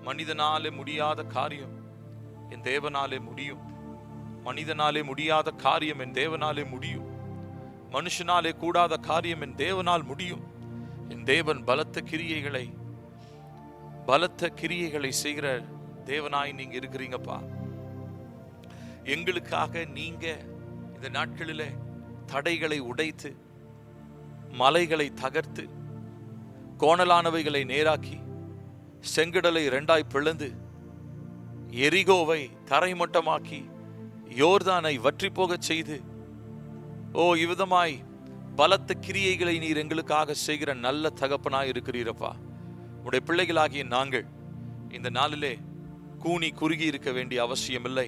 மனிதனாலே முடியாத காரியம் என் தேவனாலே முடியும். மனிதனாலே முடியாத காரியம் என் தேவனாலே முடியும். மனுஷனாலே கூடாத காரியம் என் தேவனால் முடியும். என் தேவன் பலத்த கிரியைகளை செய்கிற தேவனாய் நீங்க இருக்கிறீங்கப்பா. எங்களுக்காக நீங்க இந்த நாட்களிலே தடைகளை உடைத்து, மலைகளை தகர்த்து, கோணலானவைகளை நேராக்கி, செங்கடலை இரண்டாய் பிளந்து, எரிகோவை தரைமட்டமாக்கி, யோர்தானை வற்றி போகச் செய்து, இவ்விதமாய் பலத்த கிரியைகளை நீர் எங்களுக்காக செய்கிற நல்ல தகப்பனாய் இருக்கிறீரப்பா. உடைய பிள்ளைகளாகிய நாங்கள் இந்த நாளிலே கூனி குறுகி இருக்க வேண்டிய அவசியமில்லை,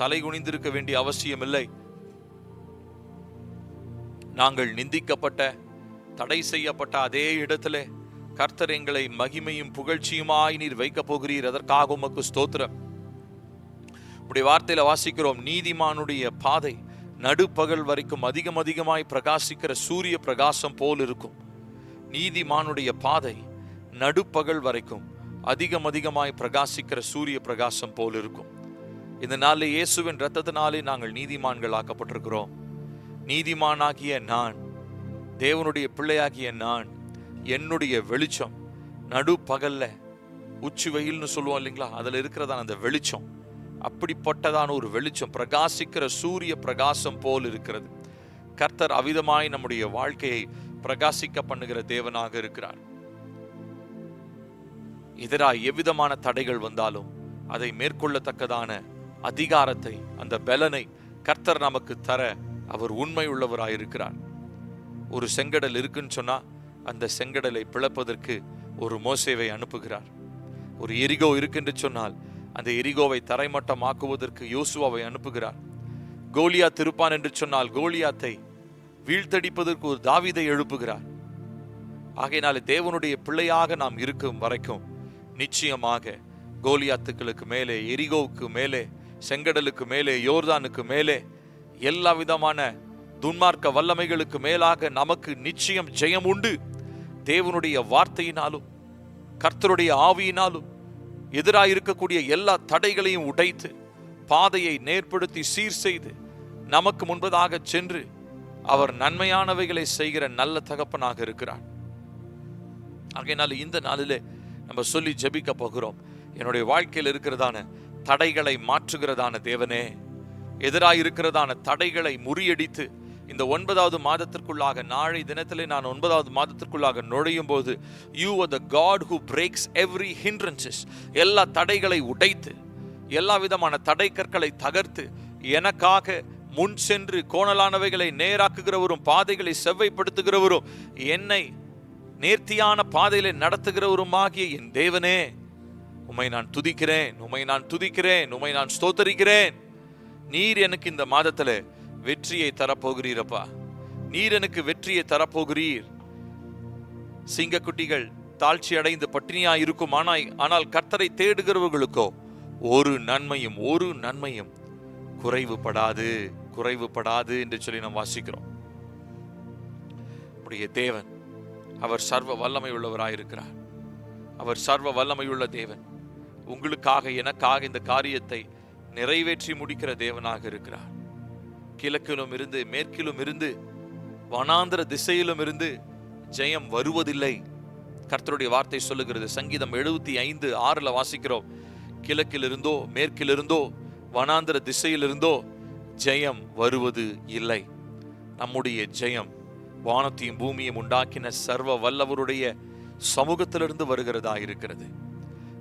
தலை குனிந்திருக்க வேண்டிய அவசியமில்லை. நாங்கள் நிந்திக்கப்பட்ட, தடை செய்யப்பட்ட அதே இடத்திலே கர்த்தர் எங்களை மகிமையும் புகழ்ச்சியுமாய் நீர் வைக்க போகிறீர். அதற்காக உமக்கு ஸ்தோத்திரம். உடைய வார்த்தையில வாசிக்கிறோம், நீதிமானுடைய பாதை நடுப்பகல் வரைக்கும் அதிகமாய் பிரகாசிக்கிற சூரிய பிரகாசம் போல் இருக்கும். நீதிமானுடைய பாதை நடுப்பகல் வரைக்கும் அதிகமாய் பிரகாசிக்கிற சூரிய பிரகாசம் போல் இருக்கும். இந்த நாளில் இயேசுவின் இரத்தத்தினாலே நாங்கள் நீதிமான்கள் ஆக்கப்பட்டிருக்கிறோம். நீதிமானாகிய நான், தேவனுடைய பிள்ளையாகிய நான், என்னுடைய வெளிச்சம் நடுப்பகல்ல, உச்சி வெயில்னு சொல்லுவோம் இல்லைங்களா, அதுல இருக்கிறதான அந்த வெளிச்சம், அப்படிப்பட்டதான ஒரு வெளிச்சம் பிரகாசிக்கிற சூரிய பிரகாசம் போல் இருக்கிறது. கர்த்தர் அவிதமாய் நம்முடைய வாழ்க்கையை பிரகாசிக்க பண்ணுகிற தேவனாக இருக்கிறார். எதிராய் எவ்விதமான தடைகள் வந்தாலும் அதை மேற்கொள்ளத்தக்கதான அதிகாரத்தை, அந்த பலனை கர்த்தர் நமக்கு தர அவர் உண்மை உள்ளவராயிருக்கிறார். ஒரு செங்கடல் இருக்குன்னு சொன்னா அந்த செங்கடலை பிளப்பதற்கு ஒரு மோசேவை அனுப்புகிறார். ஒரு எரிகோ இருக்குன்னு சொன்னால் அந்த எரிகோவை தரைமட்டமாக்குவதற்கு யோசுவாவை அனுப்புகிறார். கோலியாத் இருப்பான் என்று சொன்னால் கோலியாத்தை வீழ்த்தடிப்பதற்கு ஒரு தாவீதை எழுப்புகிறார். ஆகையினாலே தேவனுடைய பிள்ளையாக நாம் இருக்கும் வரைக்கும் நிச்சயமாக கோலியாத்துக்களுக்கு மேலே, எரிகோவுக்கு மேலே, செங்கடலுக்கு மேலே, யோர்தானுக்கு மேலே, எல்லா விதமான துன்மார்க்க வல்லமைகளுக்கு மேலாக நமக்கு நிச்சயம் ஜெயம் உண்டு. தேவனுடைய வார்த்தையினாலும் கர்த்தருடைய ஆவியினாலும் எதிராக இருக்கக்கூடிய எல்லா தடைகளையும் உடைத்து, பாதையை நேர்படுத்தி சீர் செய்து, நமக்கு முன்பதாக சென்று அவர் நன்மையானவைகளை செய்கிற நல்ல தகப்பனாக இருக்கிறார். ஆகையினால இந்த நாளிலே நம்ம சொல்லி ஜெபிக்க போகிறோம், என்னுடைய வாழ்க்கையில் இருக்கிறதான தடைகளை மாற்றுகிறதான தேவனே, எதிராக இருக்கிறதான தடைகளை முறியடித்து இந்த 9வது மாதத்திற்குள்ளாக, நாளை தினத்திலே நான் 9வது மாதத்திற்குள்ளாக நுழையும் போது, you are the God who breaks every hindrances, எல்லா தடைகளை உடைத்து, எல்லா விதமான தடை கற்களை தகர்த்து, எனக்காக முன் சென்று கோணலானவைகளை நேராக்குகிறவரும், பாதைகளை செவ்வைப்படுத்துகிறவரும், என்னை நேர்த்தியான பாதையிலே நடத்துகிறவருமாகிய என் தேவனே, உம்மை நான் துதிக்கிறேன், உம்மை நான் துதிக்கிறேன், உம்மை நான் ஸ்தோத்தரிக்கிறேன். நீர் எனக்கு இந்த மாதத்துல வெற்றியை தரப்போகிறீரப்பா. நீர் எனக்கு வெற்றியை தரப்போகிறீர். சிங்கக்குட்டிகள் தாழ்ச்சி அடைந்து பட்டினியா இருக்கும், ஆனால் கர்த்தரை தேடுகிறவர்களுக்கோ ஒரு நன்மையும் குறைவுபடாது என்று சொல்லி நாம் வாசிக்கிறோம். நம்முடைய தேவன் அவர் சர்வ வல்லமை உள்ளவராயிருக்கிறார். அவர் சர்வ வல்லமையுள்ள தேவன். உங்களுக்காக, எனக்காக இந்த காரியத்தை நிறைவேற்றி முடிக்கிற தேவனாக இருக்கிறார். கிழக்கிலும் இருந்து, மேற்கிலும் இருந்து, வனாந்திர திசையிலும் இருந்து ஜெயம் வருவதில்லை. கர்த்தருடைய வார்த்தை சொல்லுகிறது. சங்கீதம் 75:6 வாசிக்கிறோம், கிழக்கிலிருந்தோ மேற்கிலிருந்தோ வனாந்திர திசையிலிருந்தோ ஜெயம் வருவது இல்லை. நம்முடைய ஜெயம் வானத்தையும் பூமியும் உண்டாக்கின சர்வ வல்லவருடைய சமூகத்திலிருந்து வருகிறதா இருக்கிறது.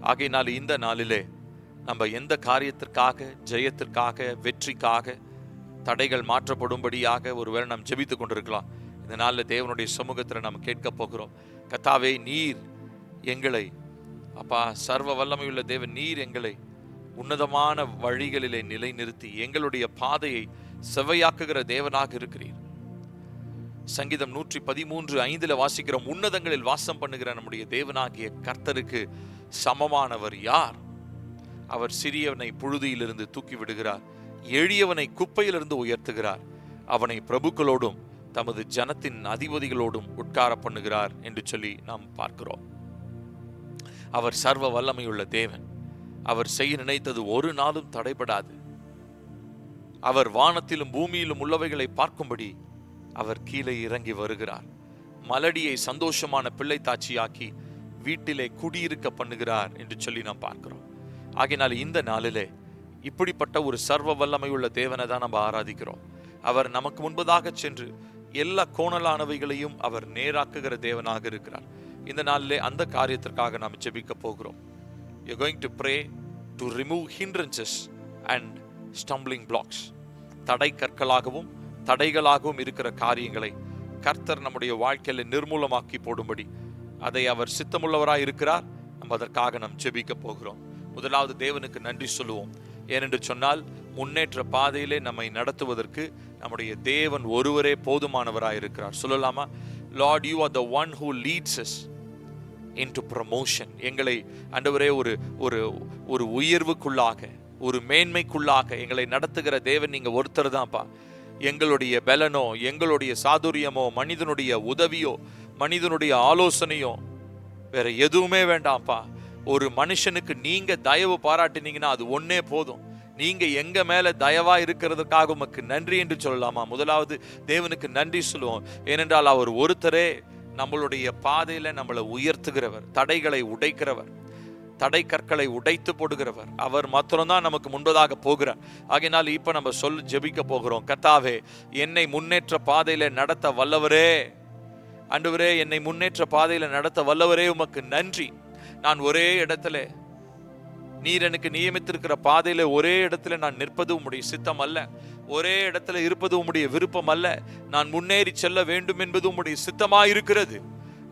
ஆகையினால் இந்த நாளிலே நம்ம எந்த காரியத்திற்காக, ஜெயத்திற்காக, வெற்றிக்காக, தடைகள் மாற்றப்படும்படியாக ஒருவேளை நாம் ஜெபித்துக் கொண்டிருக்கலாம். இந்த நாளில் தேவனுடைய சமூகத்தில் நாம் கேட்க போகிறோம், கர்த்தாவே, நீர் எங்களை, அப்பா சர்வ வல்லமையுள்ள தேவன், நீர் எங்களை உன்னதமான வழிகளிலே நிலைநிறுத்தி எங்களுடைய பாதையை செவ்வையாக்குகிற தேவனாக இருக்கிறீர். சங்கீதம் 113:5 வாசிக்கிறோம், உன்னதங்களில் வாசம் பண்ணுகிற நம்முடைய தேவனாகிய கர்த்தருக்கு சமமானவர் யார்? அவர் சிறியவனை புழுதியிலிருந்து தூக்கி விடுகிறார், எளியவனை குப்பையிலிருந்து உயர்த்துகிறார், அவனை பிரபுக்களோடும் தமது ஜனத்தின் அதிபதிகளோடும் உட்கார பண்ணுகிறார் என்று சொல்லி நாம் பார்க்கிறோம். அவர் சர்வ வல்லமையுள்ள தேவன். அவர் செய்ய நினைத்தது ஒரு நாளும் தடைபடாது. அவர் வானத்திலும் பூமியிலும் உள்ளவைகளை பார்க்கும்படி அவர் கீழே இறங்கி வருகிறார். மலடியை சந்தோஷமான பிள்ளை தாட்சியாக்கி வீட்டிலே குடியிருக்க பண்ணுகிறார் என்று சொல்லி நாம் பார்க்கிறோம். ஆகையினால் இந்த நாளிலே இப்படிப்பட்ட ஒரு சர்வ வல்லமை உள்ள தேவனை தான் நம்ம ஆராதிக்கிறோம். அவர் நமக்கு முன்பதாக சென்று எல்லா கோணலானவைகளையும் அவர் நேராக்குகிற தேவனாக இருக்கிறார். இந்த நாளிலே அந்த காரியத்திற்காக நாம் ஜெபிக்க போகிறோம். You're going to pray to remove hindrances and stumbling blocks. தடை கற்களாகவும் தடைகளாகவும் இருக்கிற காரியங்களை கர்த்தர் நம்முடைய வாழ்க்கையில நிர்மூலமாக்கி போடும்படி அதை அவர் சித்தமுள்ளவராய் இருக்கிறார். நம்ம அதற்காக நாம் ஜெபிக்க போகிறோம். முதலாவது தேவனுக்கு நன்றி சொல்லுவோம். ஏனென்று சொன்னால் முன்னேற்ற பாதையிலே நம்மை நடத்துவதற்கு நம்முடைய தேவன் ஒருவரே போதுமானவராய் இருக்கிறார். சொல்லலாமா? Lord, you are the one who leads us into promotion. எங்களை ஆண்டவரே ஒரு ஒரு ஒரு உயர்வுக்குள்ளாக, ஒரு மேன்மைக்குள்ளாக எங்களை நடத்துகிற தேவன் நீங்க ஒருத்தர் தான்ப்பா. எங்களுடைய பலனோ, எங்களுடைய சாதுரியமோ, மனிதனுடைய உதவியோ, மனிதனுடைய ஆலோசனையோ வேற எதுவுமே வேண்டாம்ப்பா. ஒரு மனுஷனுக்கு நீங்க தயவு பாராட்டினீங்கன்னா அது ஒன்னே போதும். நீங்க எங்க மேல தயவா இருக்கிறதுக்காக உமக்கு நன்றி என்று சொல்லலாமா? முதலாவது தேவனுக்கு நன்றி சொல்லுவோம். ஏனென்றால் அவர் ஒருத்தரே நம்மளுடைய பாதையில நம்மளை உயர்த்துகிறவர், தடைகளை உடைக்கிறவர், தடை கற்களை உடைத்து போடுகிறவர். அவர் மாத்திரம்தான் நமக்கு முன்பதாக போகிறார். ஆகையினால் இப்ப நம்ம ஜெபிக்க போகிறோம். கர்த்தாவே, என்னை முன்னேற்ற பாதையில நடத்த வல்லவரே, ஆண்டவரே என்னை முன்னேற்ற பாதையில நடத்த வல்லவரே உமக்கு நன்றி. நான் ஒரே இடத்துல, நீர் எனக்கு நியமித்திருக்கிற பாதையில ஒரே இடத்துல நான் நிற்பது உம்முடைய சித்தம் அல்ல. ஒரே இடத்துல இருப்பது உம்முடைய விருப்பம் அல்ல. நான் முன்னேறி செல்ல வேண்டும் என்பது உம்முடைய சித்தமாயிருக்கிறது.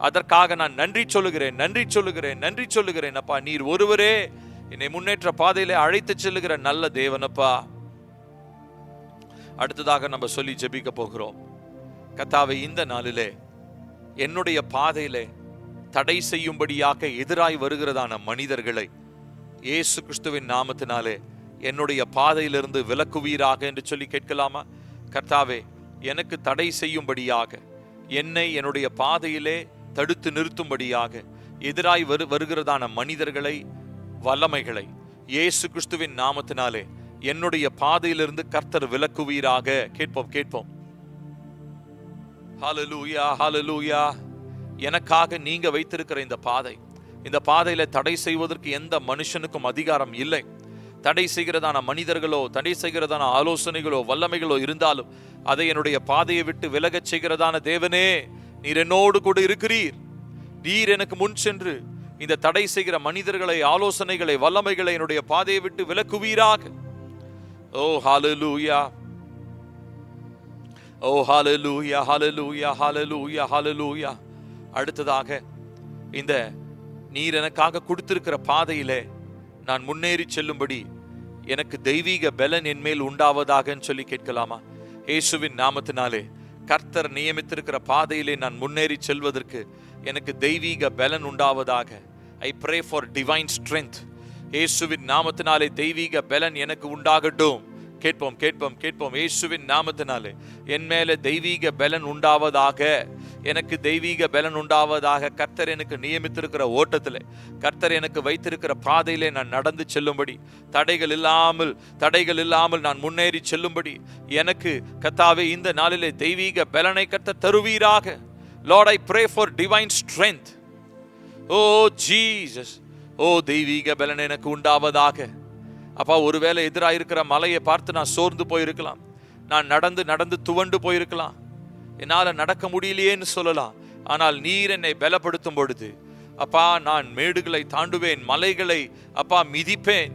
அதற்காக நான் நன்றி சொல்லுகிறேன், நன்றி சொல்லுகிறேன், நன்றி சொல்லுகிறேன் அப்பா. நீர் ஒருவரே என்னை முன்னேற்ற பாதையிலே அழைத்து செல்லுகிற நல்ல தேவனப்பா. அடுத்ததாக நம்ம சொல்லி ஜெபிக்க போகிறோம். கர்த்தாவே, இந்த நாளிலே என்னுடைய பாதையிலே தடை செய்யும்படியாக எதிராய் வருகிறதான மனிதர்களை இயேசு கிறிஸ்துவின் நாமத்தினாலே என்னுடைய பாதையிலிருந்து விலக்குவீராக என்று சொல்லி கேட்கலாமா? கர்த்தாவே, எனக்கு தடை செய்யும்படியாக, என்னை என்னுடைய பாதையிலே தடுத்து நிறுத்தும்படியாக எதிராய் வருகிறதான மனிதர்களை, வல்லமைகளை இயேசு கிறிஸ்துவின் நாமத்தினாலே என்னுடைய பாதையிலிருந்து கர்த்தர் விலக்குவீராக. கேட்போம். ஹல்லேலூயா, ஹல்லேலூயா. எனக்காக நீங்க வைத்திருக்கிற இந்த பாதையில தடை செய்வதற்கு எந்த மனுஷனுக்கும் அதிகாரம் இல்லை. தடை செய்கிறதான மனிதர்களோ, தடை செய்கிறதான ஆலோசனைகளோ, வல்லமைகளோ இருந்தாலும் அதை என்னுடைய பாதையை விட்டு விலகச் செய்கிறதான தேவனே, நீர் என்னோடு கூட இருக்கிறீர். நீர் எனக்கு முன் சென்று இந்த தடை செய்கிற மனிதர்களை, ஆலோசனைகளை, வல்லமைகளை என்னுடைய பாதையை விட்டு விலக்குவீராக. ஓ ஹல்லேலூயா, ஓ ஹல்லேலூயா, ஹல்லேலூயா, ஹல்லேலூயா, ஹல்லேலூயா. அடுத்ததாக, இந்த நீர் எனக்காக கொடுத்திருக்கிற பாதையிலே நான் முன்னேறி செல்லும்படி எனக்கு தெய்வீக பலன் என் மேல் உண்டாவதாக சொல்லி கேட்கலாமா? இயேசுவின் நாமத்தினாலே கர்த்தர் நியமித்திருக்கிற பாதையிலே நான் முன்னேறி செல்வதற்கு எனக்கு தெய்வீக பலன் உண்டாவதாக. I pray for divine strength. இயேசுவின் நாமத்தினாலே தெய்வீக பலன் எனக்கு உண்டாகட்டும். கேட்போம். இயேசுவின் நாமத்தினாலே என் மேல தெய்வீக பலன் உண்டாவதாக, எனக்கு தெய்வீக பலன் உண்டாவதாக. கர்த்தர் எனக்கு நியமித்திருக்கிற ஓட்டத்திலே, கர்த்தர் எனக்கு வைத்திருக்கிற பாதையிலே நான் நடந்து செல்லும்படி, தடைகள் இல்லாமல் நான் முன்னேறி செல்லும்படி எனக்கு கர்த்தாவே இந்த நாளிலே தெய்வீக பலனை கர்த்தர் தருவீராக. Lord, I pray for divine strength. Oh Jesus, தெய்வீக பலன் எனக்கு உண்டாவதாக. அப்பா, ஒருவேளை எதிராக இருக்கிற மலையை பார்த்து நான் சோர்ந்து போயிருக்கலாம், நான் நடந்து துவண்டு போயிருக்கலாம், என்னால நடக்க முடியலையேன்னு சொல்லலாம். ஆனால் நீர் என்னை பலப்படுத்தும் பொழுது அப்பா, நான் மேடுகளை தாண்டுவேன், மலைகளை அப்பா மிதிப்பேன்.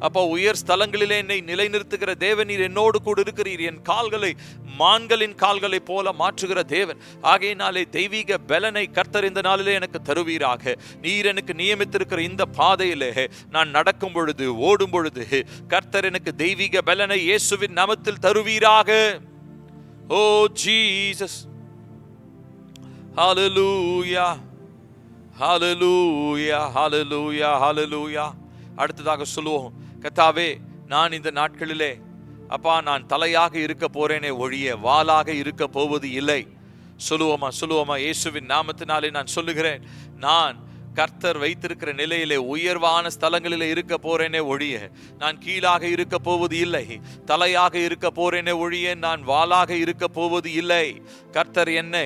அப்பா, உயர் ஸ்தலங்களிலே என்னை நிலைநிறுத்துகிற தேவன் நீர் என்னோடு கூட இருக்கிறீர். என் கால்களை மான்களின் கால்களை போல மாற்றுகிற தேவன். ஆகையினாலே தெய்வீக பலனை கர்த்தர் இந்த நாளிலே எனக்கு தருவீராக. நீர் எனக்கு நியமித்திருக்கிற இந்த பாதையிலே நான் நடக்கும் பொழுது, ஓடும் பொழுது கர்த்தர் எனக்கு தெய்வீக பலனை இயேசுவின் நாமத்தில் தருவீராக. ஓ ஜீசஸ், ஹல்லேலூயா, ஹல்லேலூயா, ஹல்லேலூயா, ஹல்லேலூயா. அடுத்ததாக சொல்லுவோம். கர்த்தாவே, நான் இந்த நாட்களிலே அப்பா நான் தலையாக இருக்க போறேனே ஒழிய வாளாக இருக்க போவது இல்லை. சொல்லுவோமா? இயேசுவின் நாமத்தினாலே நான் சொல்லுகிறேன். நான் கர்த்தர் வைத்திருக்கிற நிலையிலே உயர்வான ஸ்தலங்களிலே இருக்க போறேனே ஒழிய நான் கீழாக இருக்க போவது இல்லை. தலையாக இருக்க போறேனே ஒழிய நான் வாளாக இருக்க போவது இல்லை. கர்த்தர் என்னை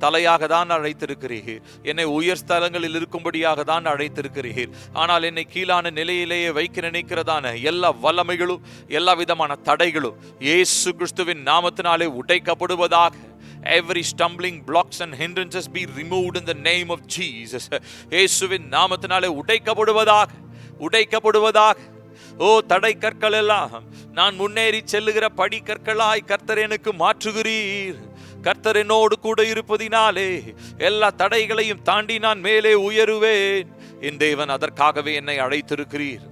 தலையாக தான் அழைத்திருக்கிறீர், என்னை உயர் ஸ்தலங்களில் இருக்கும்படியாக தான் அழைத்திருக்கிறீர். ஆனால் என்னை கீழான நிலையிலேயே வைக்க நினைக்கிறதான எல்லா வல்லமைகளும் எல்லா விதமான தடைகளும் இயேசு கிறிஸ்துவின் நாமத்தினாலே உடைக்கப்படுவதாக. Every stumbling blocks and hindrances be removed in the name of Jesus. இயேசுவின் நாமத்தினாலே உடைக்கப்படுவதாக. ஓ தடை கற்கள் எல்லாம் நான் முன்னேறி செல்லுகிற படி கற்களாய் கர்த்தர் எனக்கு மாற்றுகிறீர். கர்த்தர் என்னோடு கூட இருப்பதினாலே எல்லா தடைகளையும் தாண்டி நான் மேலே உயருவேன். என் தேவன் அதற்காகவே என்னை அழைத்திருக்கிறீர்,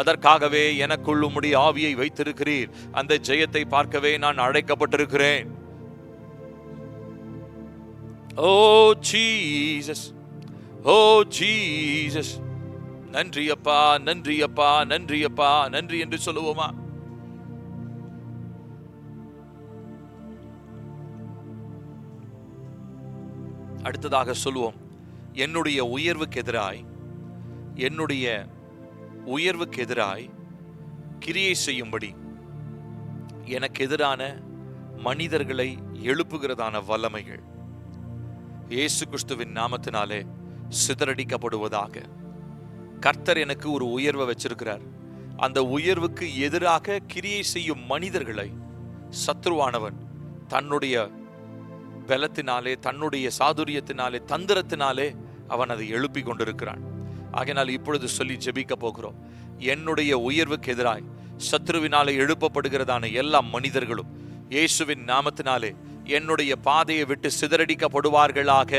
அதற்காகவே எனக்குள் உம்முடைய ஆவியை வைத்திருக்கிறீர். அந்த ஜெயத்தை பார்க்கவே நான் அழைக்கப்பட்டிருக்கிறேன். ஓ ஜீசஸ், ஓ ஜீசஸ், நன்றி அப்பா, நன்றி அப்பா, நன்றி அப்பா, நன்றி என்று சொல்லுவோமா? அடுத்ததாக சொல்லுவோம், என்னுடைய உயர்வுக்கு எதிராய் கிரியை செய்யும்படி எனக்கு எதிரான மனிதர்களை எழுப்புகிறதான வல்லமைகள் இயேசு கிறிஸ்துவின் நாமத்தினாலே சிதறடிக்கப்படுவதாக. கர்த்தர் எனக்கு ஒரு உயர்வை வச்சிருக்கிறார். அந்த உயர்வுக்கு எதிராக கிரியை செய்யும் மனிதர்களை சத்ருவானவன் தன்னுடைய பலத்தினாலே, தன்னுடைய சாதுரியத்தினாலே, தந்திரத்தினாலே அவன் அதை எழுப்பி கொண்டிருக்கிறான். ஆகையினால் இப்பொழுது சொல்லி ஜெபிக்க போகிறோம். என்னுடைய உயர்வுக்கு எதிராய் சத்ருவினாலே எழுப்பப்படுகிறதான எல்லா மனிதர்களும் இயேசுவின் நாமத்தினாலே என்னுடைய பாதையை விட்டு சிதறடிக்கப்படுவார்களாக.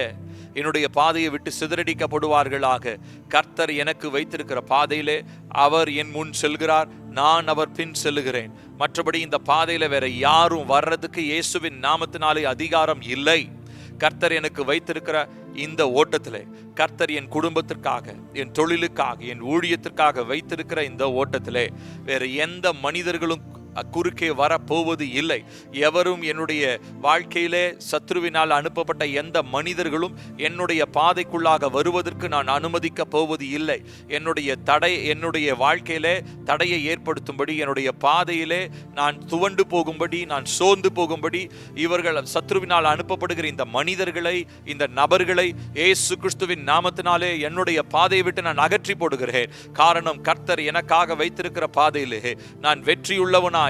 கர்த்தர் எனக்கு வைத்திருக்கிற பாதையிலே அவர் என் முன் செல்கிறார், நான் அவர் பின் செல்லுகிறேன். மற்றபடி இந்த பாதையில வேற யாரும் வர்றதுக்கு இயேசுவின் நாமத்தினாலே அதிகாரம் இல்லை. கர்த்தர் எனக்கு வைத்திருக்கிற இந்த ஓட்டத்திலே, கர்த்தர் என் குடும்பத்திற்காக, என் தொழிலுக்காக, என் ஊழியத்திற்காக வைத்திருக்கிற இந்த ஓட்டத்திலே வேற எந்த மனிதர்களும் குறுக்கே வரப்போவது இல்லை. எவரும் என்னுடைய வாழ்க்கையிலே சத்ருவினால் அனுப்பப்பட்ட எந்த மனிதர்களும் என்னுடைய பாதைக்குள்ளாக வருவதற்கு நான் அனுமதிக்க போவது இல்லை. என்னுடைய வாழ்க்கையிலே தடையை ஏற்படுத்தும்படி, என்னுடைய பாதையிலே நான் துவண்டு போகும்படி, நான் சோர்ந்து போகும்படி இவர்கள் சத்ருவினால் அனுப்பப்படுகிற இந்த மனிதர்களை, இந்த நபர்களை இயேசு கிறிஸ்துவின் நாமத்தினாலே என்னுடைய பாதையை விட்டு நான் அகற்றி போடுகிறேன். காரணம், கர்த்தர் எனக்காக வைத்திருக்கிற பாதையிலே நான் வெற்றியுள்ளவனாய்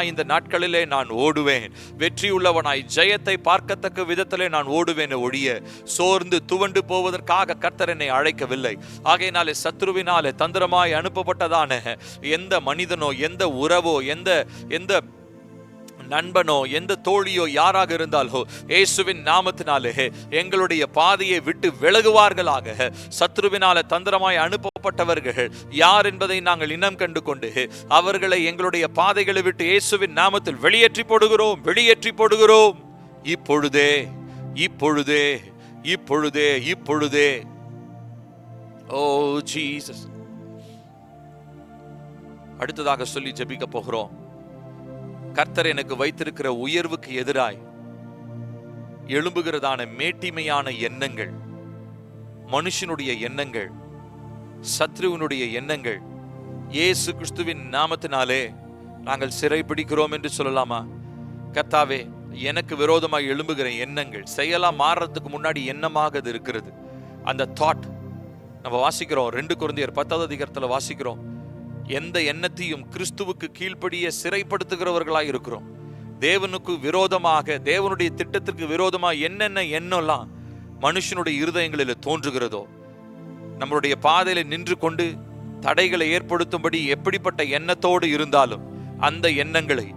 இந்த நாட்களிலே நான் ஓடுவேன். வெற்றியுள்ளவனாய் ஜெயத்தை பார்க்கத்தக்க விதத்திலே நான் ஓடுவேன் ஒழிய சோர்ந்து துவண்டு போவதற்காக கர்த்தர் என்னை அழைக்கவில்லை. ஆகையினாலே சத்ருவினாலே தந்திரமாய் அனுப்பப்பட்டதான எந்த மனிதனோ, எந்த உறவோ, எந்த நண்பனோ, எந்த தோழியோ, யாராக இருந்தாலோ இயேசுவின் நாமத்தினாலே எங்களுடைய பாதையை விட்டு விலகுவார்களாக. சத்ருவினால தந்திரமாய் அனுப்பப்பட்டவர்கள் யார் என்பதை நாங்கள் இனம் கண்டு கொண்டு அவர்களை எங்களுடைய பாதைகளை விட்டு இயேசுவின் நாமத்தில் வெளியேற்றி போடுகிறோம். இப்பொழுதே. ஓ ஜீசஸ். அடுத்ததாக சொல்லி ஜெபிக்க போகிறோம். கர்த்தர் எனக்கு வைத்திருக்கிற உயர்வுக்கு எதிராய் எழும்புகிறதான மேட்டிமையான எண்ணங்கள், மனுஷனுடைய எண்ணங்கள், சத்ருவினுடைய எண்ணங்கள் இயேசு கிறிஸ்துவின் நாமத்தினாலே நாங்கள் சிறைபிடிக்கிறோம் என்று சொல்லலாமா? கர்த்தாவே, எனக்கு விரோதமாய் எழும்புகிற எண்ணங்கள் செயலா மாறுறதுக்கு முன்னாடி எண்ணமாக அது இருக்கிறது. அந்த தாட் நம்ம வாசிக்கிறோம், 2 கொரிந்தியர் 10வது அதிகாரத்தில் வாசிக்கிறோம். எந்த எண்ணத்தையும் கிறிஸ்துவுக்கு கீழ்ப்படிய சிறைப்படுத்துகிறவர்களாய் இருக்கிறோம். தேவனுக்கு விரோதமாக, தேவனுடைய திட்டத்திற்கு விரோதமாக என்னென்ன எண்ணம்லாம் மனுஷனுடைய இருதயங்களில் தோன்றுகிறதோ, நம்மளுடைய பாதையில நின்று கொண்டு தடைகளை ஏற்படுத்தும்படி எப்படிப்பட்ட எண்ணத்தோடு இருந்தாலும் அந்த எண்ணங்களை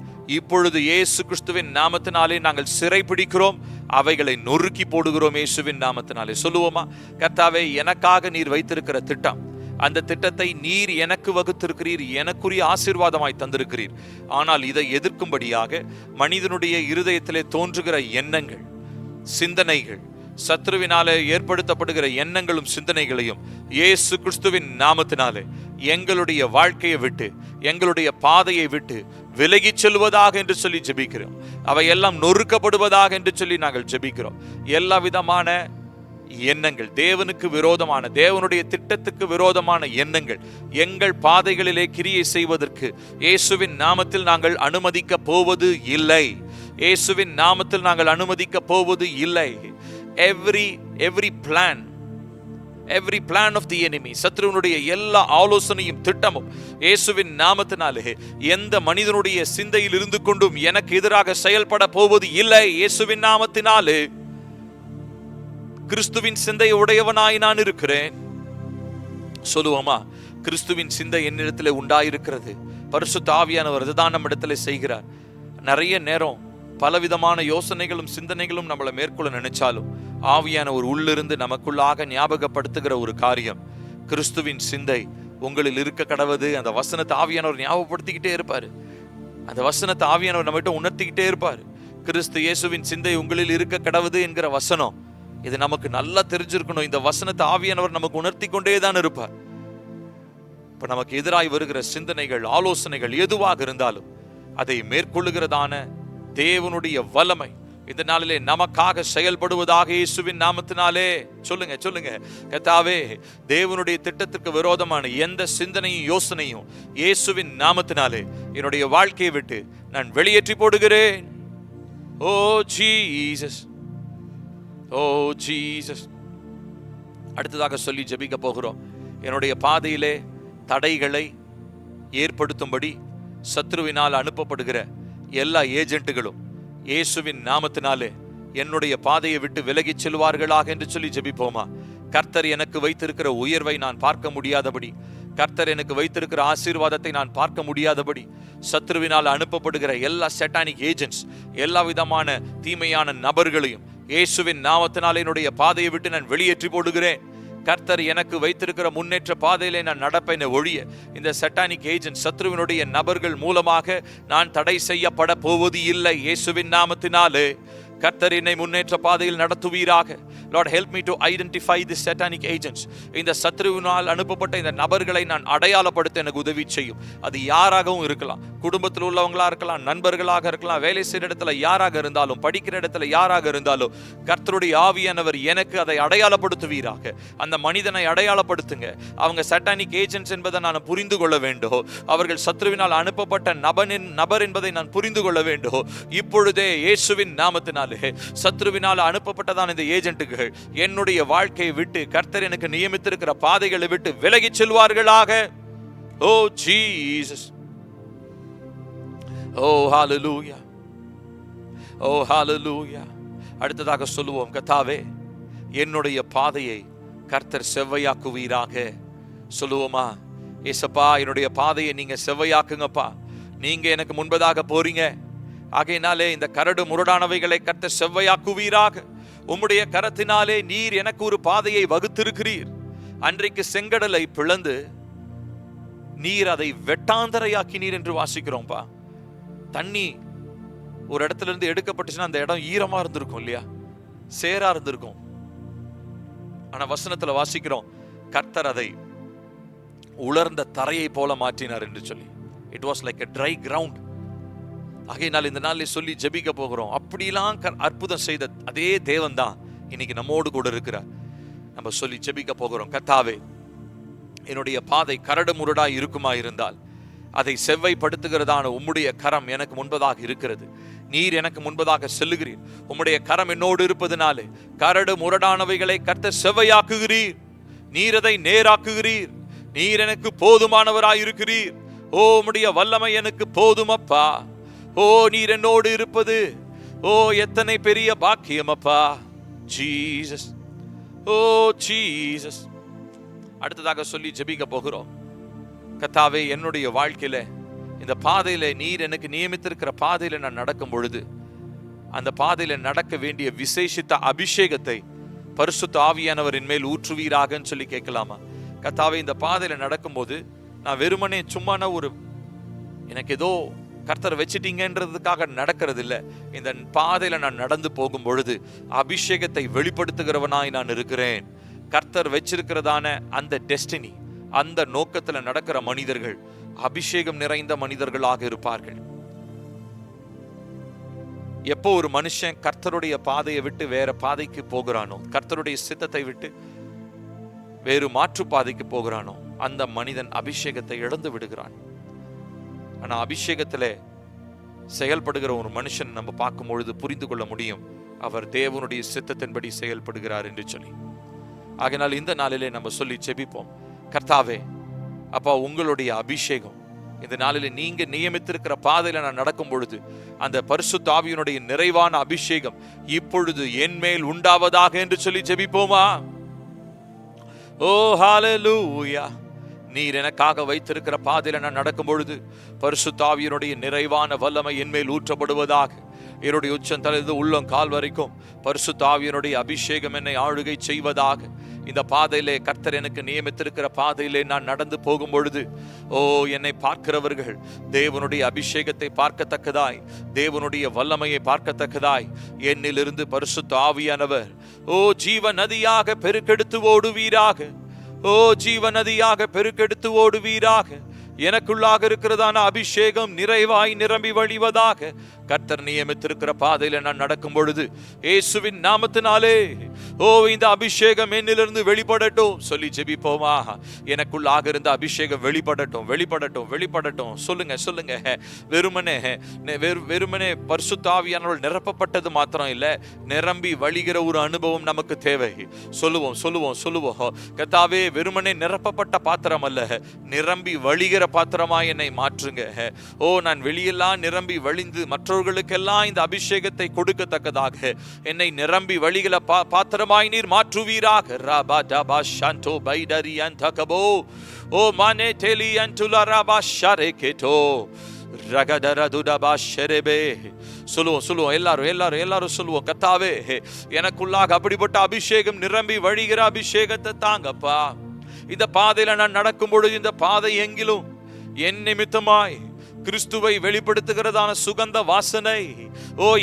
இப்பொழுது இயேசு கிறிஸ்துவின் நாமத்தினாலே நாங்கள் சிறைப்பிடிக்கிறோம், அவைகளை நொறுக்கி போடுகிறோம் இயேசுவின் நாமத்தினாலே. சொல்லுவோமா? கர்த்தாவே, எனக்காக நீர் வைத்திருக்கிற திட்டம், அந்த திட்டத்தை நீர் எனக்கு வகுத்திருக்கிறீர், எனக்குரிய ஆசீர்வாதமாய் தந்திருக்கிறீர். ஆனால் இதை எதிர்க்கும்படியாக மனிதனுடைய இருதயத்திலே தோன்றுகிற எண்ணங்கள், சிந்தனைகள், சத்ருவினாலே ஏற்படுத்தப்படுகிற எண்ணங்களும் சிந்தனைகளையும் இயேசு கிறிஸ்துவின் நாமத்தினாலே எங்களுடைய வாழ்க்கையை விட்டு, எங்களுடைய பாதையை விட்டு விலகி செல்வதாக என்று சொல்லி ஜெபிக்கிறோம். அவை எல்லாம் நொறுக்கப்படுவதாக என்று சொல்லி நாங்கள் ஜெபிக்கிறோம். எல்லா விதமான எண்ணங்கள், தேவனுக்கு விரோதமான, தேவனுடைய திட்டத்துக்கு விரோதமான எண்ணங்கள் எங்கள் பாதைகளிலே கிரியை செய்வதற்கு இயேசுவின் நாமத்தில் நாங்கள் அனுமதிக்க போவது இல்லை. இயேசுவின் நாமத்தில் நாங்கள் அனுமதிக்க போவது இல்லை. every plan of the enemy, சத்ருவனுடைய எல்லா ஆலோசனையும் திட்டமும் இயேசுவின் நாமத்தினாலே எந்த மனிதனுடைய சிந்தையில் இருந்து கொண்டும் எனக்கு எதிராக செயல்பட போவது இல்லை. இயேசுவின் நாமத்தினாலே கிறிஸ்துவின் சிந்தை உடையவனாய் நான் இருக்கிறேன். சொல்லுவோமா? கிறிஸ்துவின் சிந்தை என்னிடத்திலே உண்டாயிருக்கிறது. பரிசுத்த ஆவியானவர் அதுதான் நம்ம இடத்துல செய்கிறார். நிறைய நேரம் பலவிதமான யோசனைகளும் சிந்தனைகளும் நம்மளை மேற்கொள்ள நினைச்சாலும் ஆவியானவர் உள்ளிருந்து நமக்குள்ளாக ஞாபகப்படுத்துகிற ஒரு காரியம், கிறிஸ்துவின் சிந்தை உங்களில் இருக்க கடவுது. அந்த வசனத்தை ஆவியானவர் ஞாபகப்படுத்திக்கிட்டே இருப்பாரு. அந்த வசனத்தை ஆவியானவர் நம்மகிட்ட உணர்த்திக்கிட்டே இருப்பாரு. கிறிஸ்து இயேசுவின் சிந்தை உங்களில் இருக்க கடவுது என்கிற வசனம், இது நமக்கு நல்லா தெரிஞ்சிருக்கணும். இந்த வசனத்தை ஆவியானவர் நமக்கு உணர்த்தி கொண்டே தான் இருப்பார். இப்ப நமக்கு எதிராய் வருகிற சிந்தனைகள், ஆலோசனைகள் எதுவாக இருந்தாலும் அதை மேற்கொள்ளுகிறதான தேவனுடைய வல்லமை இந்த நாளிலே நமக்காக செயல்படுவதாக இயேசுவின் நாமத்தினாலே. சொல்லுங்க, கர்த்தாவே, தேவனுடைய திட்டத்திற்கு விரோதமான எந்த சிந்தனையும் யோசனையும் இயேசுவின் நாமத்தினாலே என்னுடைய வாழ்க்கையை விட்டு நான் வெளியேற்றி போடுகிறேன். ஓ ஜீசஸ், ஓ ஜீசஸ். அடுத்ததாக சொல்லி ஜெபிக்க போகிறோம். என்னுடைய பாதையிலே தடைகளை ஏற்படுத்தும்படி சத்ருவினால் அனுப்பப்படுகிற எல்லா ஏஜென்ட்டுகளும் இயேசுவின் நாமத்தினாலே என்னுடைய பாதையை விட்டு விலகிச் செல்வார்களாக என்று சொல்லி ஜெபிப்போமா? கர்த்தர் எனக்கு வைத்திருக்கிற உயர்வை நான் பார்க்க முடியாதபடி, கர்த்தர் எனக்கு வைத்திருக்கிற ஆசீர்வாதத்தை நான் பார்க்க முடியாதபடி சத்ருவினால் அனுப்பப்படுகிற எல்லா சட்டானிக் ஏஜென்ட்ஸ், எல்லா விதமான தீமையான நபர்களையும் இயேசுவின் நாமத்தினாலே என்னுடைய பாதையை விட்டு நான் வெளியேற்றி போடுகிறேன். கர்த்தர் எனக்கு வைத்திருக்கிற முன்னேற்ற பாதையிலே நான் நடப்பேன் ஒழிய இந்த சட்டானிக் ஏஜென்ட், சத்ருவினுடைய நபர்கள் மூலமாக நான் தடை செய்யப்பட போவது இல்லை. இயேசுவின் நாமத்தினாலே கர்த்தர் என்னை முன்னேற்ற பாதையில் நடத்துவீராக. Lord, help me to identify the satanic agents. இந்த சத்ருவினால் அனுப்பப்பட்ட இந்த நபர்களை நான் அடையாளப்படுத்த எனக்கு உதவி செய்யும். அது யாராகவும் இருக்கலாம், குடும்பத்தில் உள்ளவங்களா இருக்கலாம், நண்பர்களாக இருக்கலாம், வேலை செய்கிற இடத்துல யாராக இருந்தாலும், படிக்கிற இடத்துல யாராக இருந்தாலும் கர்த்தருடைய ஆவியானவர் எனக்கு அதை அடையாளப்படுத்துவீராக. அந்த மனிதனை அடையாளப்படுத்துங்க. அவங்க சட்டானிக் ஏஜென்ட்ஸ் என்பதை நான் புரிந்து கொள்ள வேண்டும். அவர்கள் சத்ருவினால் அனுப்பப்பட்ட நபர் என்பதை நான் புரிந்து கொள்ள வேண்டும். இப்பொழுதே இயேசுவின் நாமத்தினாலே சத்ருவினால் அனுப்பப்பட்டதான இந்த ஏஜென்ட்டுகள் என்னுடைய வாழ்க்கையை விட்டு, கர்த்தர் எனக்கு நியமித்திருக்கிற பாதைகளை விட்டு விலகிச் செல்வார்களாக. ஓ ஜீசஸ், ஓ ஹalleluya, ஓ ஹalleluya. அடுத்ததாக சொல்லுவோம், கர்த்தாவே, என்னுடைய பாதையை கர்த்தர் செவ்வையாக்குவீராக. சொல்லுவோமா? ஏசப்பா, என்னுடைய பாதையை நீங்க செவ்வையாக்குங்கப்பா. நீங்க எனக்கு முன்பதாக போறீங்க. ஆகையினாலே இந்த கரடு முரடானவைகளை கர்த்தர் செவ்வையாக்குவீராக. உம்முடைய கரத்தினாலே நீர் எனக்கு ஒரு பாதையை வகுத்திருக்கிறீர். அன்றைக்கு செங்கடலை பிளந்து நீர் அதை வெட்டாந்தரையாக்கினீர் என்று வாசிக்கிறோம்பா. தண்ணி ஒரு இடத்துல இருந்து எடுக்கப்பட்டுச்சுன்னா அந்த இடம் ஈரமா இருந்திருக்கும் இல்லையா, சேரா இருந்திருக்கும். ஆனா வசனத்துல வாசிக்கிறோம், கர்த்தர் அதை உலர்ந்த தரையை போல மாற்றினார் என்று சொல்லி. It was like a dry ground. ஆகையினால் இந்த நாளில் சொல்லி ஜெபிக்க போகிறோம். அப்படிலாம் அற்புதம் செய்த அதே தேவன் தான் இன்னைக்கு நம்மோடு கூட இருக்கிறார். நம்ம சொல்லி ஜெபிக்க போகிறோம். கர்த்தாவே, என்னுடைய பாதை கரடு முரடாய் இருக்குமா இருந்தால் அதை செவ்வைப்படுத்துகிறதான உம்முடைய கரம் எனக்கு முன்பதாக இருக்கிறது. நீர் எனக்கு முன்பதாக செல்லுகிறீர். உம்முடைய கரம் என்னோடு இருப்பதனாலே கரடு முரடானவைகளை கர்த்தர் செவ்வையாக்குகிறீர். நீர் அதை நேராக்குகிறீர். நீர் எனக்கு போதுமானவராய் இருக்கிறீர். ஓ, உம்முடைய வல்லமை எனக்கு போதுமப்பா. ஓ, நீர் என்னோடு இருப்பது ஓ எத்தனை பெரிய பாக்கியம் அப்பா. ஜீசஸ், ஓ ஜீசஸ். அடுத்ததாக சொல்லி ஜெபிக்க போகிறோம். கர்த்தாவே, என்னுடைய வாழ்க்கையில இந்த பாதையில நீர் எனக்கு நியமித்திருக்கிற பாதையில நான் நடக்கும் பொழுது அந்த பாதையில நடக்க வேண்டிய விசேஷித்த அபிஷேகத்தை பரிசுத்த ஆவியானவரின் மேல் ஊற்றுவீராகன்னு சொல்லி கேட்கலாமா? கர்த்தாவே, இந்த பாதையில நடக்கும்போது நான் வெறுமனே சும்மான ஒரு எனக்கு ஏதோ கர்த்தர் வச்சிட்டீங்கன்றதுக்காக நடக்கிறது இல்லை. இந்த பாதையில நான் நடந்து போகும் பொழுது அபிஷேகத்தை வெளிப்படுத்துகிறவனாய் நான் இருக்கிறேன். கர்த்தர் வச்சிருக்கிறதான அந்த டெஸ்டினி, அந்த நோக்கத்துல நடக்கிற மனிதர்கள் அபிஷேகம் நிறைந்த மனிதர்களாக இருப்பார்கள். எப்போ ஒரு மனுஷன் கர்த்தருடைய பாதையை விட்டு வேற பாதைக்கு போகிறானோ, கர்த்தருடைய சித்தத்தை விட்டு வேறு மாற்று பாதைக்கு போகிறானோ, அந்த மனிதன் அபிஷேகத்தை இழந்து விடுகிறான். ஆனா அபிஷேகத்திலே செயல்படுகிற ஒரு மனுஷன் நம்ம பார்க்கும் பொழுது புரிந்து கொள்ள முடியும், அவர் தேவனுடைய சித்தத்தின்படி செயல்படுகிறார் என்று சொல்லி. ஆகையினால் இந்த நாளிலே நம்ம சொல்லி ஜெபிப்போம். கர்த்தாவே, அப்பா, உங்களுடைய அபிஷேகம் இந்த நாளிலே நீங்க நியமித்திருக்கிற பாதையில நான் நடக்கும் பொழுது அந்த பரிசுத்த ஆவியினுடைய நிறைவான அபிஷேகம் இப்பொழுது என் மேல் உண்டாவதாக என்று சொல்லி ஜெபிப்போமா? ஓ ஹalleluya. நீர் எனக்காக வைத்திருக்கிற பாதையில நான் நடக்கும் பொழுது பரிசுத்த ஆவியினுடைய நிறைவான வல்லமை என் மேல் ஊற்றப்படுவதாக. என்னுடைய உச்சம் தலைந்து உள்ளம் கால் வரைக்கும் பரிசுத்த ஆவியினுடைய அபிஷேகம் என்னை ஆளுகை செய்வதாக. இந்த பாதையிலே கர்த்தர் எனக்கு நியமித்திருக்கிற பாதையிலே நான் நடந்து போகும் பொழுது என்னை பார்க்கிறவர்கள் தேவனுடைய அபிஷேகத்தை பார்க்கத்தக்கதாய், தேவனுடைய வல்லமையை பார்க்கத்தக்கதாய் என்னிலிருந்து பரிசுத்த ஆவியானவர் ஜீவ நதியாக பெருக்கெடுத்து ஓடுவீராக. ஜீவ நதியாக பெருக்கெடுத்து ஓடுவீராக. எனக்குள்ளாக இருக்கிறதான அபிஷேகம் நிறைவாய் நிரம்பி வழிவதாக. கர்த்தர் நியமித்திருக்கிற பாதையில நான் நடக்கும் பொழுது இயேசுவின் நாமத்தினாலே இந்த அபிஷேகம் என்னிலிருந்து வெளிப்படட்டும் சொல்லி ஜெபிப்போமா? எனக்குள்ளாக இருந்த அபிஷேகம் வெளிப்படட்டும், வெளிப்படட்டும், வெளிப்படட்டும். சொல்லுங்க, சொல்லுங்க. வெறுமனே பரிசுத்த ஆவியானவர்கள் நிரப்பப்பட்டது மாத்திரம் இல்ல, நிரம்பி வழிகிற ஒரு அனுபவம் நமக்கு தேவை. சொல்லுவோம், சொல்லுவோம், சொல்லுவோம். கர்த்தாவே, வெறுமனே நிரப்பப்பட்ட பாத்திரம் அல்ல, நிரம்பி வழிகிற பாத்திரமா என்னை மாற்றுங்க. நான் வெளியெல்லாம் நிரம்பி வழிந்து மற்றவர்களுக்கெல்லாம் இந்த அபிஷேகத்தை கொடுக்கத்தக்கதாக என்னை நிரம்பி வழிகிற பாத்திரமாய் நீர் மாற்றுவீராக. ராபா டபா ஷாண்டோ பைடரி அந்தகபோ மானே டெலி அன்டுலா ராபா ஷரேகேட்டோ ரகதரதுடபா ஷெரேபே. சொல்லுவோம், சொல்லுவோம், எல்லாரும் எல்லாரும் எல்லாரும் சொல்லுவோம். கர்த்தாவே, எனக்குள்ளாக அப்படிப்பட்ட அபிஷேகம் நிரம்பி வழிகிற அபிஷேகத்தை தாங்கப்பா. இந்த பாதையில நான் நடக்கும் பொழுது இந்த பாதை எங்கிலும் என் நிமித்தமாய் கிறிஸ்துவை வெளிப்படுத்துகிறதான சுகந்த வாசனை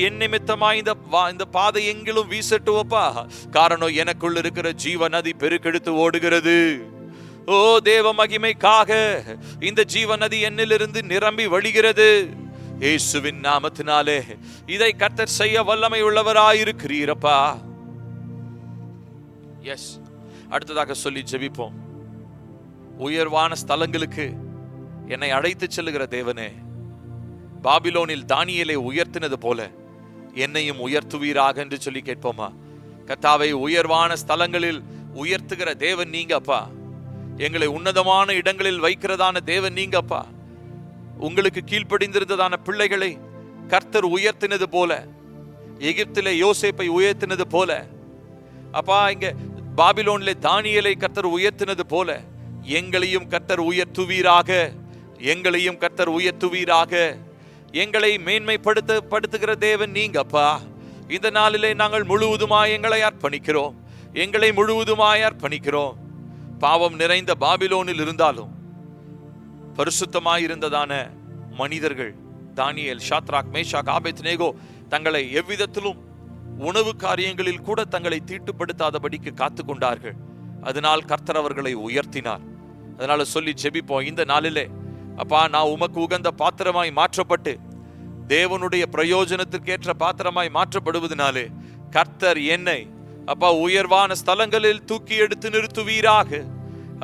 என் நிமித்தமாய் இந்த பாதை எங்கிலும் வீசட்டுவப்பா. காரணம், எனக்குள் இருக்கிற ஜீவ நதி பெருக்கெடுத்து ஓடுகிறது. தேவ மகிமைக்காக இந்த ஜீவ நதி என்னிலிருந்து நிரம்பி வழிகிறது. இயேசுவின் நாமத்தினாலே இதை கர்த்தர் செய்ய வல்லமை உள்ளவராயிருக்கிறீரப்பா. எஸ். அடுத்ததாக சொல்லி ஜெபிப்போம். உயர்வான ஸ்தலங்களுக்கு என்னை அழைத்து செல்லுகிற தேவனே, பாபிலோனில் தானியேலை உயர்த்தினது போல என்னையும் உயர்த்துவீராக என்று சொல்லி கேட்போமா? கர்த்தாவை, உயர்வான ஸ்தலங்களில் உயர்த்துகிற தேவன் நீங்க அப்பா. எங்களை உன்னதமான இடங்களில் வைக்கிறதான தேவன் நீங்க அப்பா. உங்களுக்கு கீழ்ப்படிந்திருந்ததான பிள்ளைகளை கர்த்தர் உயர்த்தினது போல, எகிப்திலே யோசேப்பை உயர்த்தினது போல அப்பா, இங்க பாபிலோனிலே தானியேலை கர்த்தர் உயர்த்தினது போல எங்களையும் கர்த்தர் உயர்த்துவீராக. எங்களையும் கர்த்தர் உயர்த்துவீராக. எங்களை மேன்மைப்படுத்துகிற தேவன் நீங்க அப்பா. இந்த நாளிலே நாங்கள் முழுவதுமாய் எங்களை அர்ப்பணிக்கிறோம். எங்களை முழுவதுமாய் அர்ப்பணிக்கிறோம். பாவம் நிறைந்த பாபிலோனில் இருந்தாலும் பரிசுத்தமாயிருந்ததான மனிதர்கள் தானியேல், ஷாத்ராக், மேஷாக், ஆபேத்நேகோ தங்களை எவ்விதத்திலும் உணவு காரியங்களில் கூட தங்களை தீட்டுப்படுத்தாதபடிக்கு காத்து கொண்டார்கள். அதனால் கர்த்தர் அவர்களை உயர்த்தினார். அதனால சொல்லி ஜெபிப்போம். இந்த நாளிலே அப்பா, நான் உமக்கு உகந்த பாத்திரமாய் மாற்றப்பட்டு தேவனுடைய பிரயோஜனத்திற்கேற்ற பாத்திரமாய் மாற்றப்படுவதனாலே கர்த்தர் என்னை அப்பா உயர்வான ஸ்தலங்களில் தூக்கி எடுத்து நிறுத்துவீராக.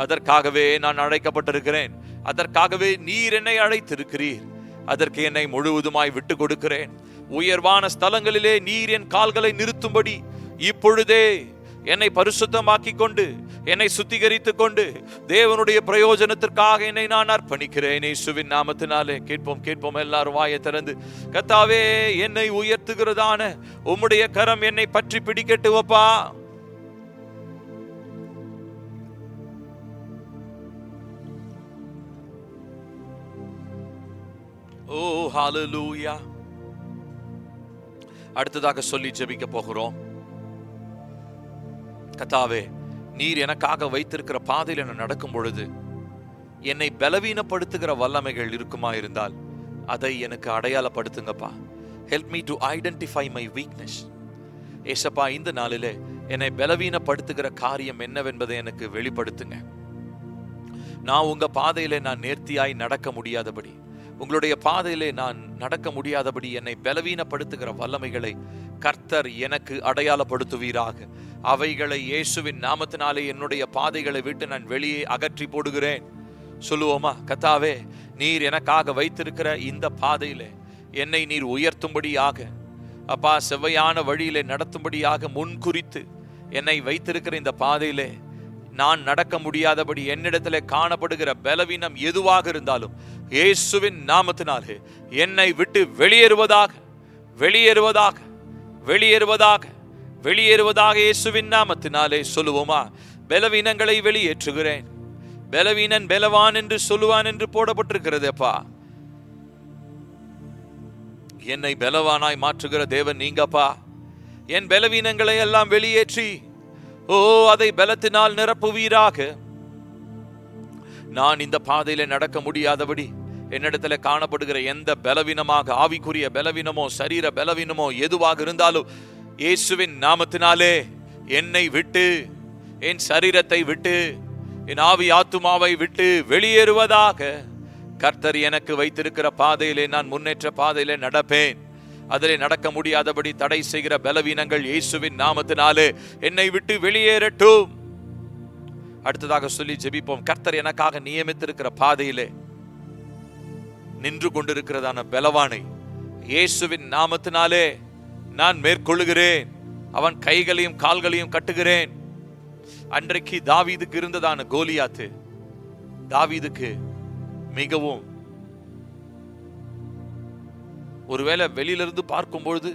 அதற்காகவே நான் அழைக்கப்பட்டிருக்கிறேன். அதற்காகவே நீர் என்னை அழைத்திருக்கிறீர். அதற்கு என்னை முழுவதுமாய் விட்டு கொடுக்கிறேன். உயர்வான ஸ்தலங்களிலே நீர் என் கால்களை நிறுத்தும்படி இப்பொழுதே என்னை பரிசுத்தமாக்கி கொண்டு, என்னை சுத்திகரித்துக் கொண்டு தேவனுடைய பிரயோஜனத்திற்காக என்னை நான் அர்ப்பணிக்கிறேன். இயேசுவின் நாமத்தினாலே கேட்போம், கேட்போம். எல்லாரும் வாயை திறந்து, கர்த்தாவே, என்னை உயர்த்துகிறதான உம்முடைய கரம் என்னை பற்றி பிடிக்கட்டுவப்பா. ஓ ஹalleluya. அடுத்ததாக சொல்லி ஜெபிக்க போகிறோம். கர்த்தாவே, நீர் எனக்காக வைத்திருக்கிற பாதையில் நான் நடக்கும் பொழுது என்னை பலவீனப்படுத்துகிற வல்லமைகள் இருக்குமா இருந்தால் அதை எனக்கு அடையாளப்படுத்துங்கப்பா. Help me to identify my weakness. ஏசப்பா, இந்த நாளிலே என்னை பலவீனப்படுத்துகிற காரியம் என்னவென்பதை எனக்கு வெளிப்படுத்துங்க. நான் உங்க பாதையில நான் நேர்த்தியாய் நடக்க முடியாதபடி, உங்களுடைய பாதையிலே நான் நடக்க முடியாதபடி என்னை பலவீனப்படுத்துகிற வல்லமைகளை கர்த்தர் எனக்கு அடையாளப்படுத்துவீராக. அவைகளை இயேசுவின் நாமத்தினாலே என்னுடைய பாதைகளை விட்டு நான் வெளியே அகற்றி போடுகிறேன். சொல்லுவோமா? கர்த்தாவே, நீர் எனக்காக வைத்திருக்கிற இந்த பாதையிலே என்னை நீர் உயர்த்தும்படியாக, அப்பா, செவ்வையான வழியிலே நடத்தும்படியாக முன்குறித்து என்னை வைத்திருக்கிற இந்த பாதையிலே நான் நடக்க முடியாதபடி என்னிடத்திலே காணப்படுகிற பலவீனம் எதுவாக இருந்தாலும் இயேசுவின் நாமத்தினாலே என்னை விட்டு வெளியேறுவதாக, வெளியேறுவதாக, வெளியேறுவதாக, வெளியேறுவதாக இயேசுவின் நாமத்தினாலே. சொல்லுவோமா? பலவீனங்களை வெளியேற்றுகிறேன். பலவீனன் பலவான் என்று சொல்லுவான் என்று போடப்பட்டிருக்கிறது. அப்பா, என்னை பலவானாய் மாற்றுகிற தேவன் நீங்கப்பா. என் பலவீனங்களை எல்லாம் வெளியேற்றி அதை பலத்தினால் நிரப்புவீராக. நான் இந்த பாதையில நடக்க முடியாதபடி என்னிடத்துல காணப்படுகிற எந்த பலவீனமாக, ஆவிக்குரிய பலவீனமோ சரீர பலவீனமோ எதுவாக இருந்தாலும் இயேசுவின் நாமத்தினாலே என்னை விட்டு, என் சரீரத்தை விட்டு, என் ஆவி ஆத்துமாவை விட்டு வெளியேறுவதாக. கர்த்தர் எனக்கு வைத்திருக்கிற பாதையிலே நான் முன்னேற்ற பாதையிலே நடப்பேன். அதிலே நடக்க முடியாதபடி தடை செய்கிற பலவீனங்கள் இயேசுவின் நாமத்தினாலே என்னை விட்டு வெளியேறட்டும். அடுத்ததாக சொல்லி ஜெபிப்போம். கர்த்தர் எனக்காக நியமித்திருக்கிற பாதையிலே நின்று கொண்டிருக்கிறதான பலவானை இயேசுவின் நாமத்தினாலே நான் மேற்கொள்ளுகிறேன். அவன் கைகளையும் கால்களையும் கட்டுகிறேன். அன்றைக்கு தாவீதுக்கு இருந்ததான கோலியாத்து, தாவீதுக்கு மிகவும், ஒருவேளை வெளியிலிருந்து பார்க்கும்பொழுது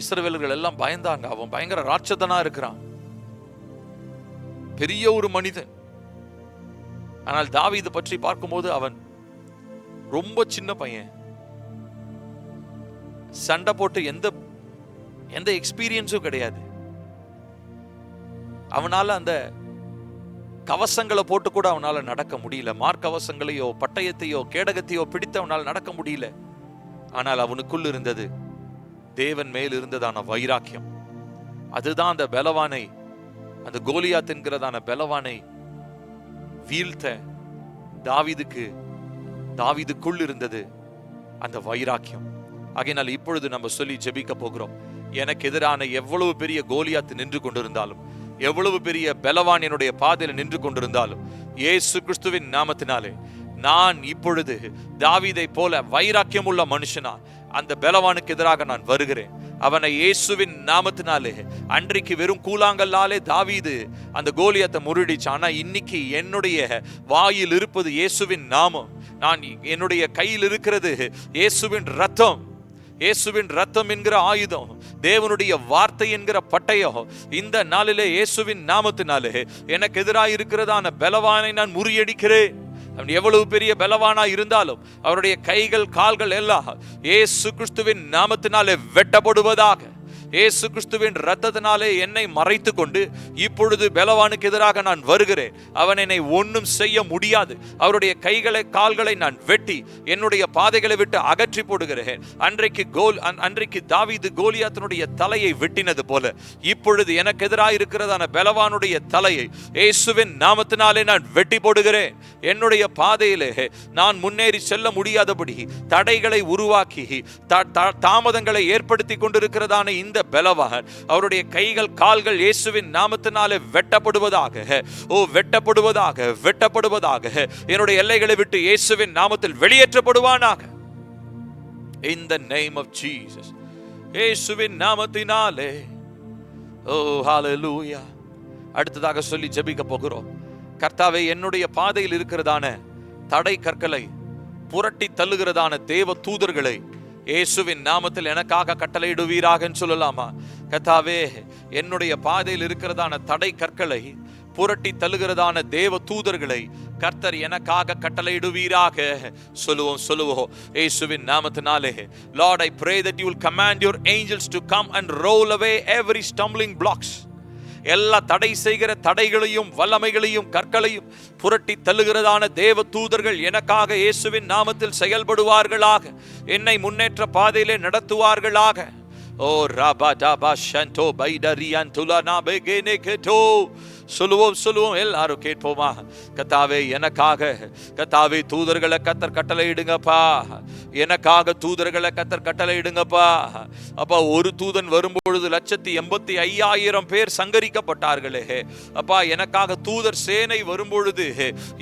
இஸ்ரவேலர்கள் எல்லாம் பயந்தாங்க. அவன் பயங்கர ராட்சதனா இருக்கிறான், பெரிய ஒரு மனிதன். ஆனால் தாவீது பற்றி பார்க்கும்போது அவன் ரொம்ப சின்ன பையன். சண்டை போட்டு எந்த எக்ஸ்பீரியன்ஸும் கிடையாது. அவனால அந்த கவசங்களை போட்டு கூட அவனால நடக்க முடியல. மார்க்கவசங்களையோ பட்டயத்தையோ கேடகத்தையோ பிடித்து அவனால் நடக்க முடியல. ஆனால் அவனுக்குள் இருந்தது தேவன் மேல் இருந்ததான வைராக்கியம். அதுதான் அந்த பலவானை, அந்த கோலியாத் என்கிறதான பலவானை வீழ்த்த தாவீதுக்குள் இருந்தது அந்த வைராக்கியம். ஆகையினால் இப்பொழுது நம்ம சொல்லி ஜெபிக்க போகிறோம். எனக்கு எதிரான எவ்வளவு பெரிய கோலியாத் நின்று கொண்டிருந்தாலும், எவ்வளவு பெரிய பலவான் என்னுடைய பாதையில் நின்று கொண்டிருந்தாலும், இயேசு கிறிஸ்துவின் நாமத்தினாலே நான் இப்பொழுது தாவீதை போல வைராக்கியம் உள்ள மனுஷனா அந்த பலவானுக்கு எதிராக நான் வருகிறேன். அவனை இயேசுவின் நாமத்தினாலே, அன்றைக்கு வெறும் கூழாங்கல்லாலே தாவீது அந்த கோலியாத்தை முறியடிச்சான். ஆனா இன்னைக்கு என்னுடைய வாயில் இருப்பது இயேசுவின் நாமம். நான் என்னுடைய கையில் இருக்கிறது இயேசுவின் ரத்தம். இயேசுவின் ரத்தம் என்கிற ஆயுதம், தேவனுடைய வார்த்தை என்கிற பட்டயம். இந்த நாளிலே இயேசுவின் நாமத்தினாலே எனக்கு எதிராக இருக்கிறதான பலவானை நான் முறியடிக்கிறேன். அவன் எவ்வளவு பெரிய பலவானா இருந்தாலும் அவருடைய கைகள் கால்கள் எல்லாம் இயேசு கிறிஸ்துவின் நாமத்தினாலே வெட்டப்படுவதாக. இயேசு கிறிஸ்துவின் இரத்தத்தினாலே என்னை மறைத்து கொண்டு இப்பொழுது பலவானுக்கு எதிராக நான் வருகிறேன். அவன் என்னை ஒன்றும் செய்ய முடியாது. அவருடைய கைகளை கால்களை நான் வெட்டி என்னுடைய பாதைகளை விட்டு அகற்றி போடுகிறேன். அன்றைக்கு தாவீது கோலியாத்தினுடைய தலையை வெட்டினது போல இப்பொழுது எனக்கு எதிராக இருக்கிறதான பலவானுடைய தலையை இயேசுவின் நாமத்தினாலே நான் வெட்டி போடுகிறேன். என்னுடைய பாதையிலே நான் முன்னேறி செல்ல முடியாதபடி தடைகளை உருவாக்கி தாமதங்களை ஏற்படுத்தி கொண்டிருக்கிறதான இந்த பலவான், அவருடைய கைகள் கால்கள் இயேசுவின் நாமத்தினாலே வெட்டப்படுவதாக. வெட்டப்படுவதாக, வெட்டப்படுவதாக. என்னுடைய எல்லைகளை விட்டு இயேசுவின் நாமத்தில் வெளியேற்றப்படுவானாக. In the name of Jesus. இயேசுவின் நாமத்தினாலே. ஹalleluya. அடுத்ததாக சொல்லி ஜெபிக்க போகிறோம். கர்த்தாவே, என்னுடைய பாதையில் இருக்கிறதான தடை கற்களை புரட்டி தள்ளுகிறதான தேவ தூதர்களை இயேசுவின் நாமத்தில் எனக்காக கட்டளையிடுவீராக சொல்லலாமா? கர்த்தாவே, என்னுடைய பாதையில் இருக்கிறதான தடை கற்களை புரட்டி தள்ளுகிறதான தேவ தூதர்களை கர்த்தர் எனக்காக கட்டளையிடுவீராக. சொல்லுவோம் இயேசுவின் நாமத்தினாலே. Lord, I pray that you will command your angels to come and roll away every stumbling blocks. எல்லா தடை செய்கிற தடைகளையும் வல்லமைகளையும் கற்களையும் புரட்டி தள்ளுகிறதான தேவ தூதர்கள் எனக்காக இயேசுவின் நாமத்தில் செயல்படுவார்களாக. என்னை முன்னேற்ற பாதையிலே நடத்துவார்களாக. ஓ ராபா டாபா ஷந்தோ பைடரியான் துலனா பெகேனே கேட்டோ சொல்லுவோம் எல்லாரும் கேட்போமா? கர்த்தாவே, எனக்காக கர்த்தாவே தூதர்களை கர்த்தர் கட்டளை இடுங்கப்பா. எனக்காக தூதர்களை கர்த்தர் கட்டளை இடுங்கப்பா. அப்பா, ஒரு தூதன் வரும்பொழுது 185,000 பேர் சங்கரிக்கப்பட்டார்களே அப்பா. எனக்காக தூதர் சேனை வரும்பொழுது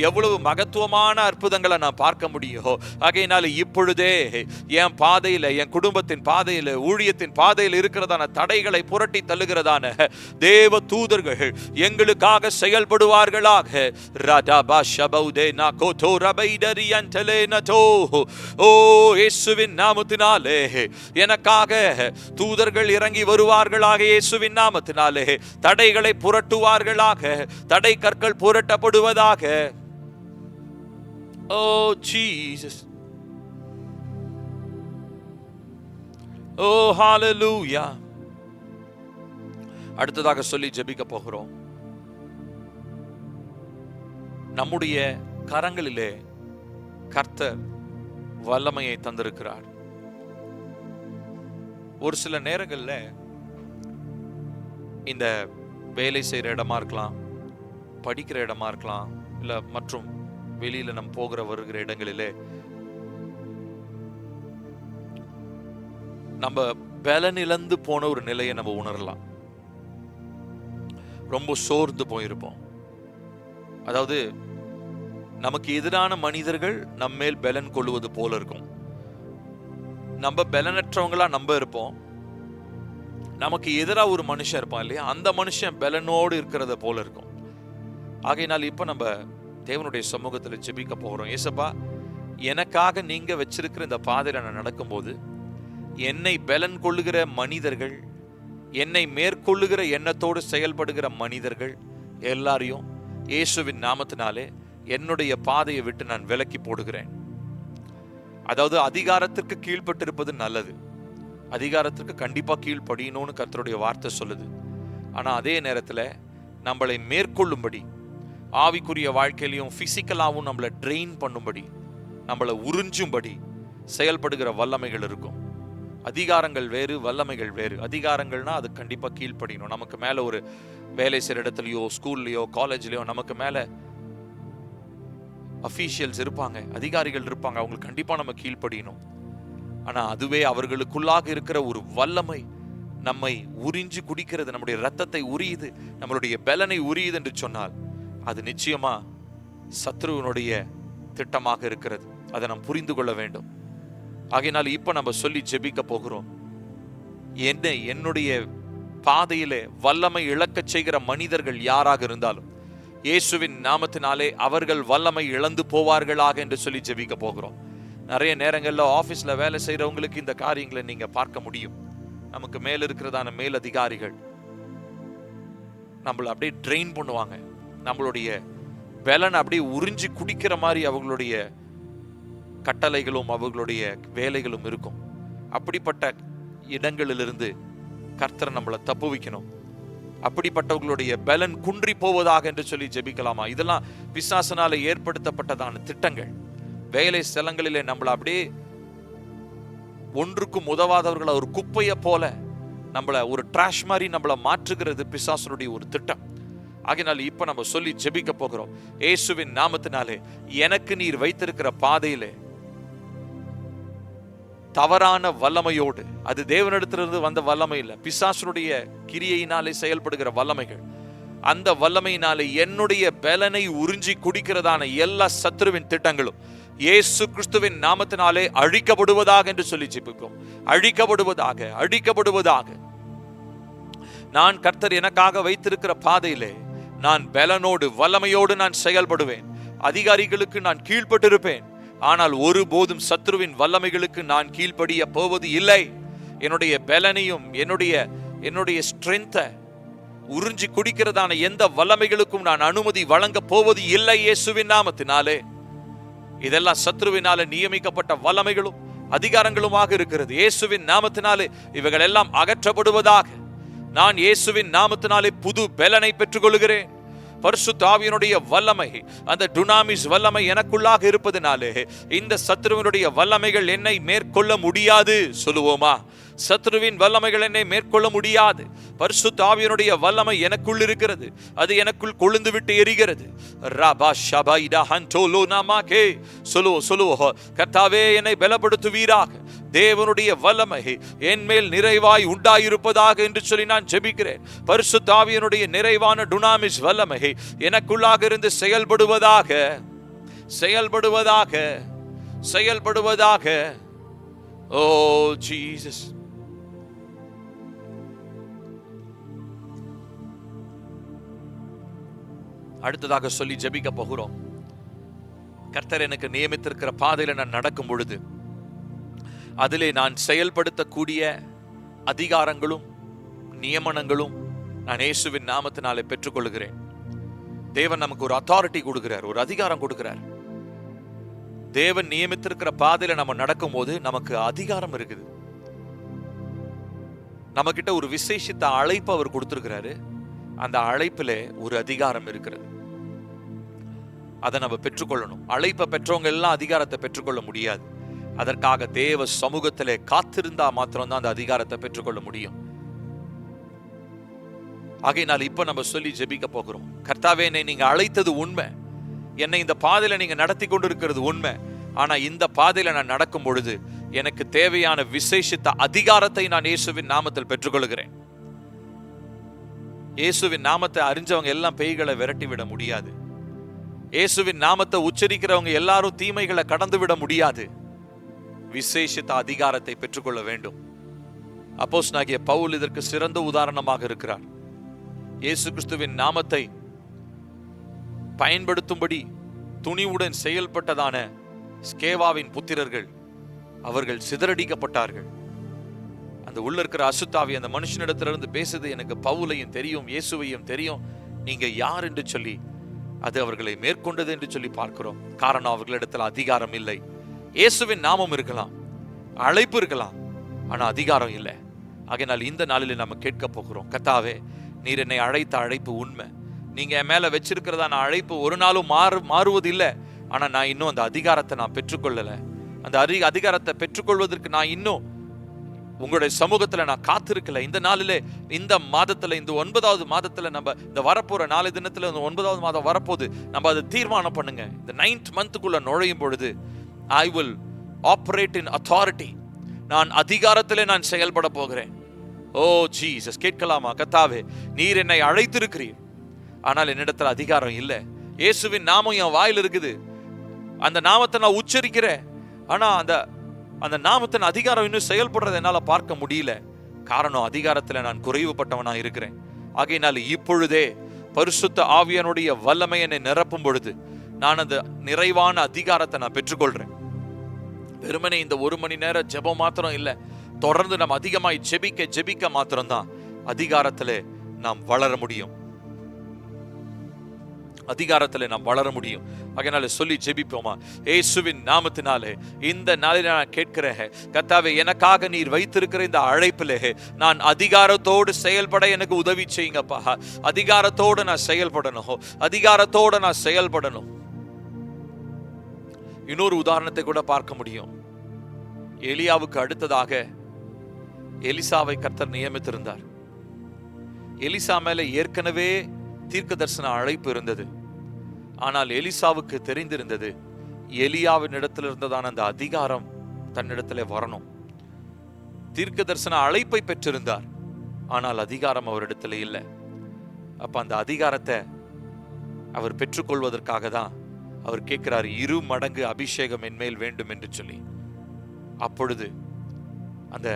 எவ்வளவு மகத்துவமான அற்புதங்களை நான் பார்க்க முடியும். ஆகையினால இப்பொழுதே என் பாதையில, என் குடும்பத்தின் பாதையில, ஊழியத்தின் பாதையில் இருக்கிறதான தடைகளை புரட்டி தள்ளுகிறதான தேவ தூதர்கள் எங்களுக்காக செயல்படுவார்களாக. ஓ இயேசுவின் நாமத்தினாலே எனக்காக தூதர்கள் இறங்கி வருவார்களாக. இயேசுவின் நாமத்தினாலே தடைகளை புரட்டுவார்களாக. தடை கற்கள் புரட்டப்படுவதாக. ஓ ஜீசஸ், ஓ ஹalleluya. அடுத்ததாக சொல்லி ஜெபிக்க போகிறோம். நம்முடைய கரங்களிலே கர்த்தர் வல்லமையை தந்திருக்கிறார். ஒரு சில நேரங்கள்ல இந்த வேலை செய்யற இடமா இருக்கலாம், படிக்கிற இடமா இருக்கலாம், இல்ல மற்றும் வெளியில நம்ம போகிற வருகிற இடங்களிலே நம்ம பலனிழந்து போன ஒரு நிலையை நம்ம உணரலாம். ரொம்ப சோர்ந்து போயிருப்போம். அதாவது நமக்கு எதிரான மனிதர்கள் நம்ம மேல் பலன் கொள்வது போல இருக்கும். நம்ம பலனற்றவங்களா நம்ம இருப்போம். நமக்கு எதிராக ஒரு மனுஷன் இருப்பான் இல்லையா, அந்த மனுஷன் பலனோடு இருக்கிறத போல இருக்கும். ஆகையினால் இப்ப நம்ம தேவனுடைய சமூகத்தில் ஜெபிக்க போகிறோம். ஏசப்பா, எனக்காக நீங்க வச்சிருக்கிற இந்த பாதையில நான் நடக்கும்போது என்னை பலன் கொள்ளுகிற மனிதர்கள், என்னை மேற்கொள்ளுகிற எண்ணத்தோடு செயல்படுகிற மனிதர்கள் எல்லாரையும் இயேசுவின் நாமத்தினாலே என்னுடைய பாதையை விட்டு நான் விலக்கி போடுகிறேன். அதாவது அதிகாரத்திற்கு கீழ்பட்டிருப்பது நல்லது. அதிகாரத்திற்கு கண்டிப்பா கீழ்ப்படியணும்னு கர்த்தருடைய வார்த்தை சொல்லுது. ஆனா அதே நேரத்துல நம்மளை மேற்கொள்ளும்படி, ஆவிக்குரிய வாழ்க்கையிலையும் பிசிக்கலாவும் நம்மளை ட்ரெயின் பண்ணும்படி, நம்மளை உறிஞ்சும்படி செயல்படுகிற வல்லமைகள் இருக்கும். அதிகாரங்கள் வேறு, வல்லமைகள் வேறு. அதிகாரங்கள்னா அது கண்டிப்பா கீழ்ப்படியணும். நமக்கு மேல ஒரு வேலை செய்யற இடத்துலயோ, ஸ்கூல்லயோ, காலேஜ்லயோ நமக்கு மேல அஃபீஷியல்ஸ் இருப்பாங்க, அதிகாரிகள் இருப்பாங்க. அவங்களுக்கு கண்டிப்பா நம்ம கீழ்ப்படியணும். ஆனா அதுவே அவர்களுக்குள்ளாக இருக்கிற ஒரு வல்லமை நம்மை உறிஞ்சு குடிக்கிறது, நம்முடைய ரத்தத்தை உரியுது, நம்மளுடைய பலனை உரியுது என்று சொன்னால் அது நிச்சயமா சத்ருவனுடைய திட்டமாக இருக்கிறது. அதை நாம் புரிந்து கொள்ள வேண்டும். ஆகையினால் இப்ப நம்ம சொல்லி ஜெபிக்க போகிறோம். என்னுடைய பாதையிலே வல்லமை இழக்க செய்கிற மனிதர்கள் யாராக இருந்தாலும் இயேசுவின் நாமத்தினாலே அவர்கள் வல்லமை இழந்து போவார்களாக என்று சொல்லி ஜெபிக்க போகிறோம். நிறைய நேரங்கள்ல ஆபீஸ்ல வேலை செய்யறவங்களுக்கு இந்த காரியங்களை நீங்க பார்க்க முடியும். நமக்கு மேல இருக்கிறதான மேல் அதிகாரிகள் நம்மள அப்படியே ட்ரெயின் பண்ணுவாங்க. நம்மளுடைய பலனை அப்படியே உறிஞ்சி குடிக்கிற மாதிரி அவர்களுடைய கட்டளைகளும் அவர்களுடைய வேலைகளும் இருக்கும். அப்படிப்பட்ட இடங்களிலிருந்து கர்த்தர் நம்மளை தப்புவிக்கணும். அப்படிப்பட்டவர்களுடைய பலன் குன்றி போவதாக என்று சொல்லி ஜெபிக்கலாமா? இதெல்லாம் பிசாசனால ஏற்படுத்தப்பட்டதான திட்டங்கள். வேலை ஸ்தலங்களிலே நம்மளை அப்படியே ஒன்றுக்கும் உதவாதவர்களை ஒரு குப்பையை போல நம்மள ஒரு ட்ராஷ் மாதிரி நம்மளை மாற்றுகிறது பிசாசனுடைய ஒரு திட்டம். ஆகையினால இப்ப நம்ம சொல்லி ஜெபிக்க போகிறோம். இயேசுவின் நாமத்தினாலே எனக்கு நீர் வைத்திருக்கிற பாதையிலே தவறான வல்லமையோடு, அது தேவனிடத்திலிருந்து வந்த வல்லமை இல்லை, பிசாசனுடைய கிரியையினாலே செயல்படுகிற வல்லமைகள், அந்த வல்லமையினாலே என்னுடைய பலனை உறிஞ்சி குடிக்கிறதான எல்லா சத்துருவின் திட்டங்களும் இயேசு கிறிஸ்துவின் நாமத்தினாலே அழிக்கப்படுவதாக என்று சொல்லி ஜெபிப்போம். அழிக்கப்படுவதாக, அழிக்கப்படுவதாக. நான் கர்த்தர் எனக்காக வைத்திருக்கிற பாதையிலே நான் பலனோடு வல்லமையோடு நான் செயல்படுவேன். அதிகாரிகளுக்கு நான் கீழ்ப்பட்டிருப்பேன். ஆனால் ஒருபோதும் சத்ருவின் வல்லமைகளுக்கு நான் கீழ்ப்படிய போவது இல்லை. என்னுடைய பலனையும் என்னுடைய ஸ்ட்ரென்த்தை உறிஞ்சி குடிக்கிறதான எந்த வல்லமைகளுக்கும் நான் அனுமதி வழங்க போவது இல்லை இயேசுவின் நாமத்தினாலே. இதெல்லாம் சத்ருவினால நியமிக்கப்பட்ட வல்லமைகளும் அதிகாரங்களுமாக இருக்கிறது. இயேசுவின் நாமத்தினாலே இவைகள் எல்லாம் அகற்றப்படுவதாக. நான் இயேசுவின் நாமத்தினாலே புது பலனை பெற்றுக் கொள்கிறேன். பரிசுத்த ஆவியினுடைய வல்லமை, அந்த டுனாமிஸ் வல்லமை எனக்குள்ளாக இருப்பதனாலே இந்த சத்துருவினுடைய வல்லமைகள் என்னை மேற்கொள்ள முடியாது. சொல்லுவோமா? சத்ருவின் வல்லமைகள் என்னை மேற்கொள்ள முடியாது. பரிசுத்த ஆவியினுடைய வல்லமை எனக்குள் இருக்கிறது. அது எனக்குள் கொழுந்து விட்டு எரிகிறது. ரபா ஷபைடா ஹன்டோலோ நாமாகே. சொல்லுவோ கர்த்தாவே, என்னை பலப்படுத்துவீராக. தேவனுடைய வல்லமை என் மேல் நிறைவாய் உண்டாயிருப்பதாக என்று சொல்லி நான் ஜெபிக்கிறேன். பரிசுத்த ஆவியினுடைய நிறைவான டுனாமிஸ் வல்லமை எனக்குள்ளாக இருந்து செயல்படுவதாக, செயல்படுவதாக, செயல்படுவதாக. ஓ ஜீசஸ். அடுத்ததாக சொல்லி ஜெபிக்க போகிறோம். கர்த்தர் எனக்கு நியமித்திருக்கிற பாதையில நான் நடக்கும் பொழுது அதிலே நான் செயல்படுத்தக்கூடிய அதிகாரங்களும் நியமனங்களும் நான் இயேசுவின் நாமத்தினாலே பெற்றுக்கொள்கிறேன். தேவன் நமக்கு ஒரு அத்தாரிட்டி கொடுக்கிறார், ஒரு அதிகாரம் கொடுக்கிறார். தேவன் நியமித்திருக்கிற பாதையில நம்ம நடக்கும் போது நமக்கு அதிகாரம் இருக்குது. நம்ம கிட்ட ஒரு விசேஷித்த அழைப்பு அவர் கொடுத்திருக்கிறாரு. அந்த அழைப்பில ஒரு அதிகாரம் இருக்கிறது. அதை நம்ம பெற்றுக்கொள்ளணும். அழைப்பை பெற்றவங்க எல்லாம் அதிகாரத்தை பெற்றுக்கொள்ள முடியாது. அதற்காக தேவ சமூகத்திலே காத்திருந்தா மாத்திரம்தான் அந்த அதிகாரத்தை பெற்றுக்கொள்ள முடியும். ஆகையினால் இப்ப நம்ம சொல்லி ஜெபிக்க போகிறோம். கர்த்தாவே, என்னை நீங்க அழைத்தது உண்மை, என்னை இந்த பாதையில நீங்க நடத்தி கொண்டிருக்கிறது உண்மை. ஆனா இந்த பாதையில நான் நடக்கும் பொழுது எனக்கு தேவையான விசேஷித்த அதிகாரத்தை நான் இயேசுவின் நாமத்தில் பெற்றுக்கொள்கிறேன். இயேசுவின் நாமத்தை அறிஞ்சவங்க எல்லாம் பேய்களை விரட்டி விட முடியாது. இயேசுவின் நாமத்தை உச்சரிக்கிறவங்க எல்லாரும் தீமைகளை கடந்து விட முடியாது. விசேஷித்த அதிகாரத்தை பெற்றுக்கொள்ள வேண்டும். அப்போஸ்தலனாகிய பவுல் இதற்கு சிறந்த உதாரணமாக இருக்கிறார். இயேசு கிறிஸ்துவின் நாமத்தை பயன்படுத்தும்படி துணிவுடன் செயல்பட்டதான ஸ்கேவாவின் புத்திரர்கள், அவர்கள் சிதறடிக்கப்பட்டார்கள். அந்த உள்ள இருக்கிற அசுத்தாவி அந்த மனுஷனிடத்திலிருந்து பேசுது, எனக்கு பவுலையும் தெரியும், இயேசுவையும் தெரியும், நீங்க யார் என்று சொல்லி அது அவர்களை மேற்கொண்டது என்று சொல்லி பார்க்கிறோம். காரணம், அவர்களிடத்தில் அதிகாரம் இல்லை. இயேசுவின் நாமம் இருக்கலாம், அழைப்பு இருக்கலாம், ஆனா அதிகாரம் இல்லை. ஆகையினால் இந்த நாளில் நம்ம கேட்க போகிறோம், கர்த்தாவே, நீர் என்னை அழைத்த அழைப்பு உண்மை. நீங்க என் மேல வச்சிருக்கிறதான அழைப்பு ஒரு நாளும் மாறுவது இல்லை. ஆனா நான் இன்னும் அந்த அதிகாரத்தை நான் பெற்றுக்கொள்ளல. அந்த அதிகாரத்தை பெற்றுக்கொள்வதற்கு நான் இன்னும் உங்களுடைய சமூகத்துல நான் காத்திருக்கல. இந்த நாளிலே, இந்த மாதத்துல, இந்த 9வது மாதத்துல, நம்ம இந்த வரப்போற 4 தினத்துல 9வது மாதம் வரப்போது, நம்ம அதை தீர்மானம் பண்ணுங்க. இந்த 9th மந்த்துக்குள்ள நுழையும் பொழுது I will operate in authority. நான் அதிகாரத்திலே நான் செயல்பட போகிறேன். ஓ ஜீசஸ், கேட்கலாமா? கர்த்தாவே, நீர் என்னை அழைத்திருக்கிறீர், ஆனால் என்னிடத்துல அதிகாரம் இல்லை. இயேசுவின் நாமம் என் வாயில் இருக்குது, அந்த நாமத்தை நான் உச்சரிக்கிறேன், ஆனா அந்த நாமத்தின் அதிகாரம் இன்னும் செயல்படுறதை என்னால பார்க்க முடியல. காரணம், அதிகாரத்துல நான் குறைவுபட்டவனா இருக்கிறேன். ஆகையினால இப்பொழுதே பரிசுத்த ஆவியானுடைய வல்லமை என்னை நிரப்பும் பொழுது நான் அந்த நிறைவான அதிகாரத்தை நான் பெற்றுக்கொள்றேன். வெறுமனே இந்த 1 மணி நேரம் ஜெபம் மாத்திரம் இல்ல, தொடர்ந்து நம்ம அதிகமாய் ஜெபிக்க மாத்திரம்தான் அதிகாரத்திலே நாம் வளர முடியும். அதிகாரத்திலே நாம் வளர முடியும். அதனால சொல்லி ஜெபிப்போமா? இயேசுவின் நாமத்தினாலே இந்த நாளில் நான் கேட்கிறேன், கர்த்தாவே, எனக்காக நீர் வைத்திருக்கிற இந்த அழைப்பிலே நான் அதிகாரத்தோடு செயல்பட எனக்கு உதவி செய்யுங்கப்பா. அதிகாரத்தோடு நான் செயல்படணும், அதிகாரத்தோடு நான் செயல்படணும். இன்னொரு உதாரணத்தை கூட பார்க்க முடியும். எலியாவுக்கு அடுத்ததாக எலிசாவை கர்த்தர் நியமித்திருந்தார். எலிசா மேல ஏற்கனவே தீர்க்க தரிசன அழைப்பு இருந்தது. ஆனால் எலிசாவுக்கு தெரிந்திருந்தது, எலியாவின் இடத்துல இருந்ததான அந்த அதிகாரம் தன்னிடத்துல வரணும். தீர்க்க தரிசன அழைப்பை பெற்றிருந்தார், ஆனால் அதிகாரம் அவரிடத்துல இல்லை. அப்ப அந்த அதிகாரத்தை அவர் பெற்றுக்கொள்வதற்காக தான் அவர் கேட்கிறார், 2 மடங்கு அபிஷேகம் என்மேல் வேண்டும் என்று சொல்லி. அப்பொழுது அந்த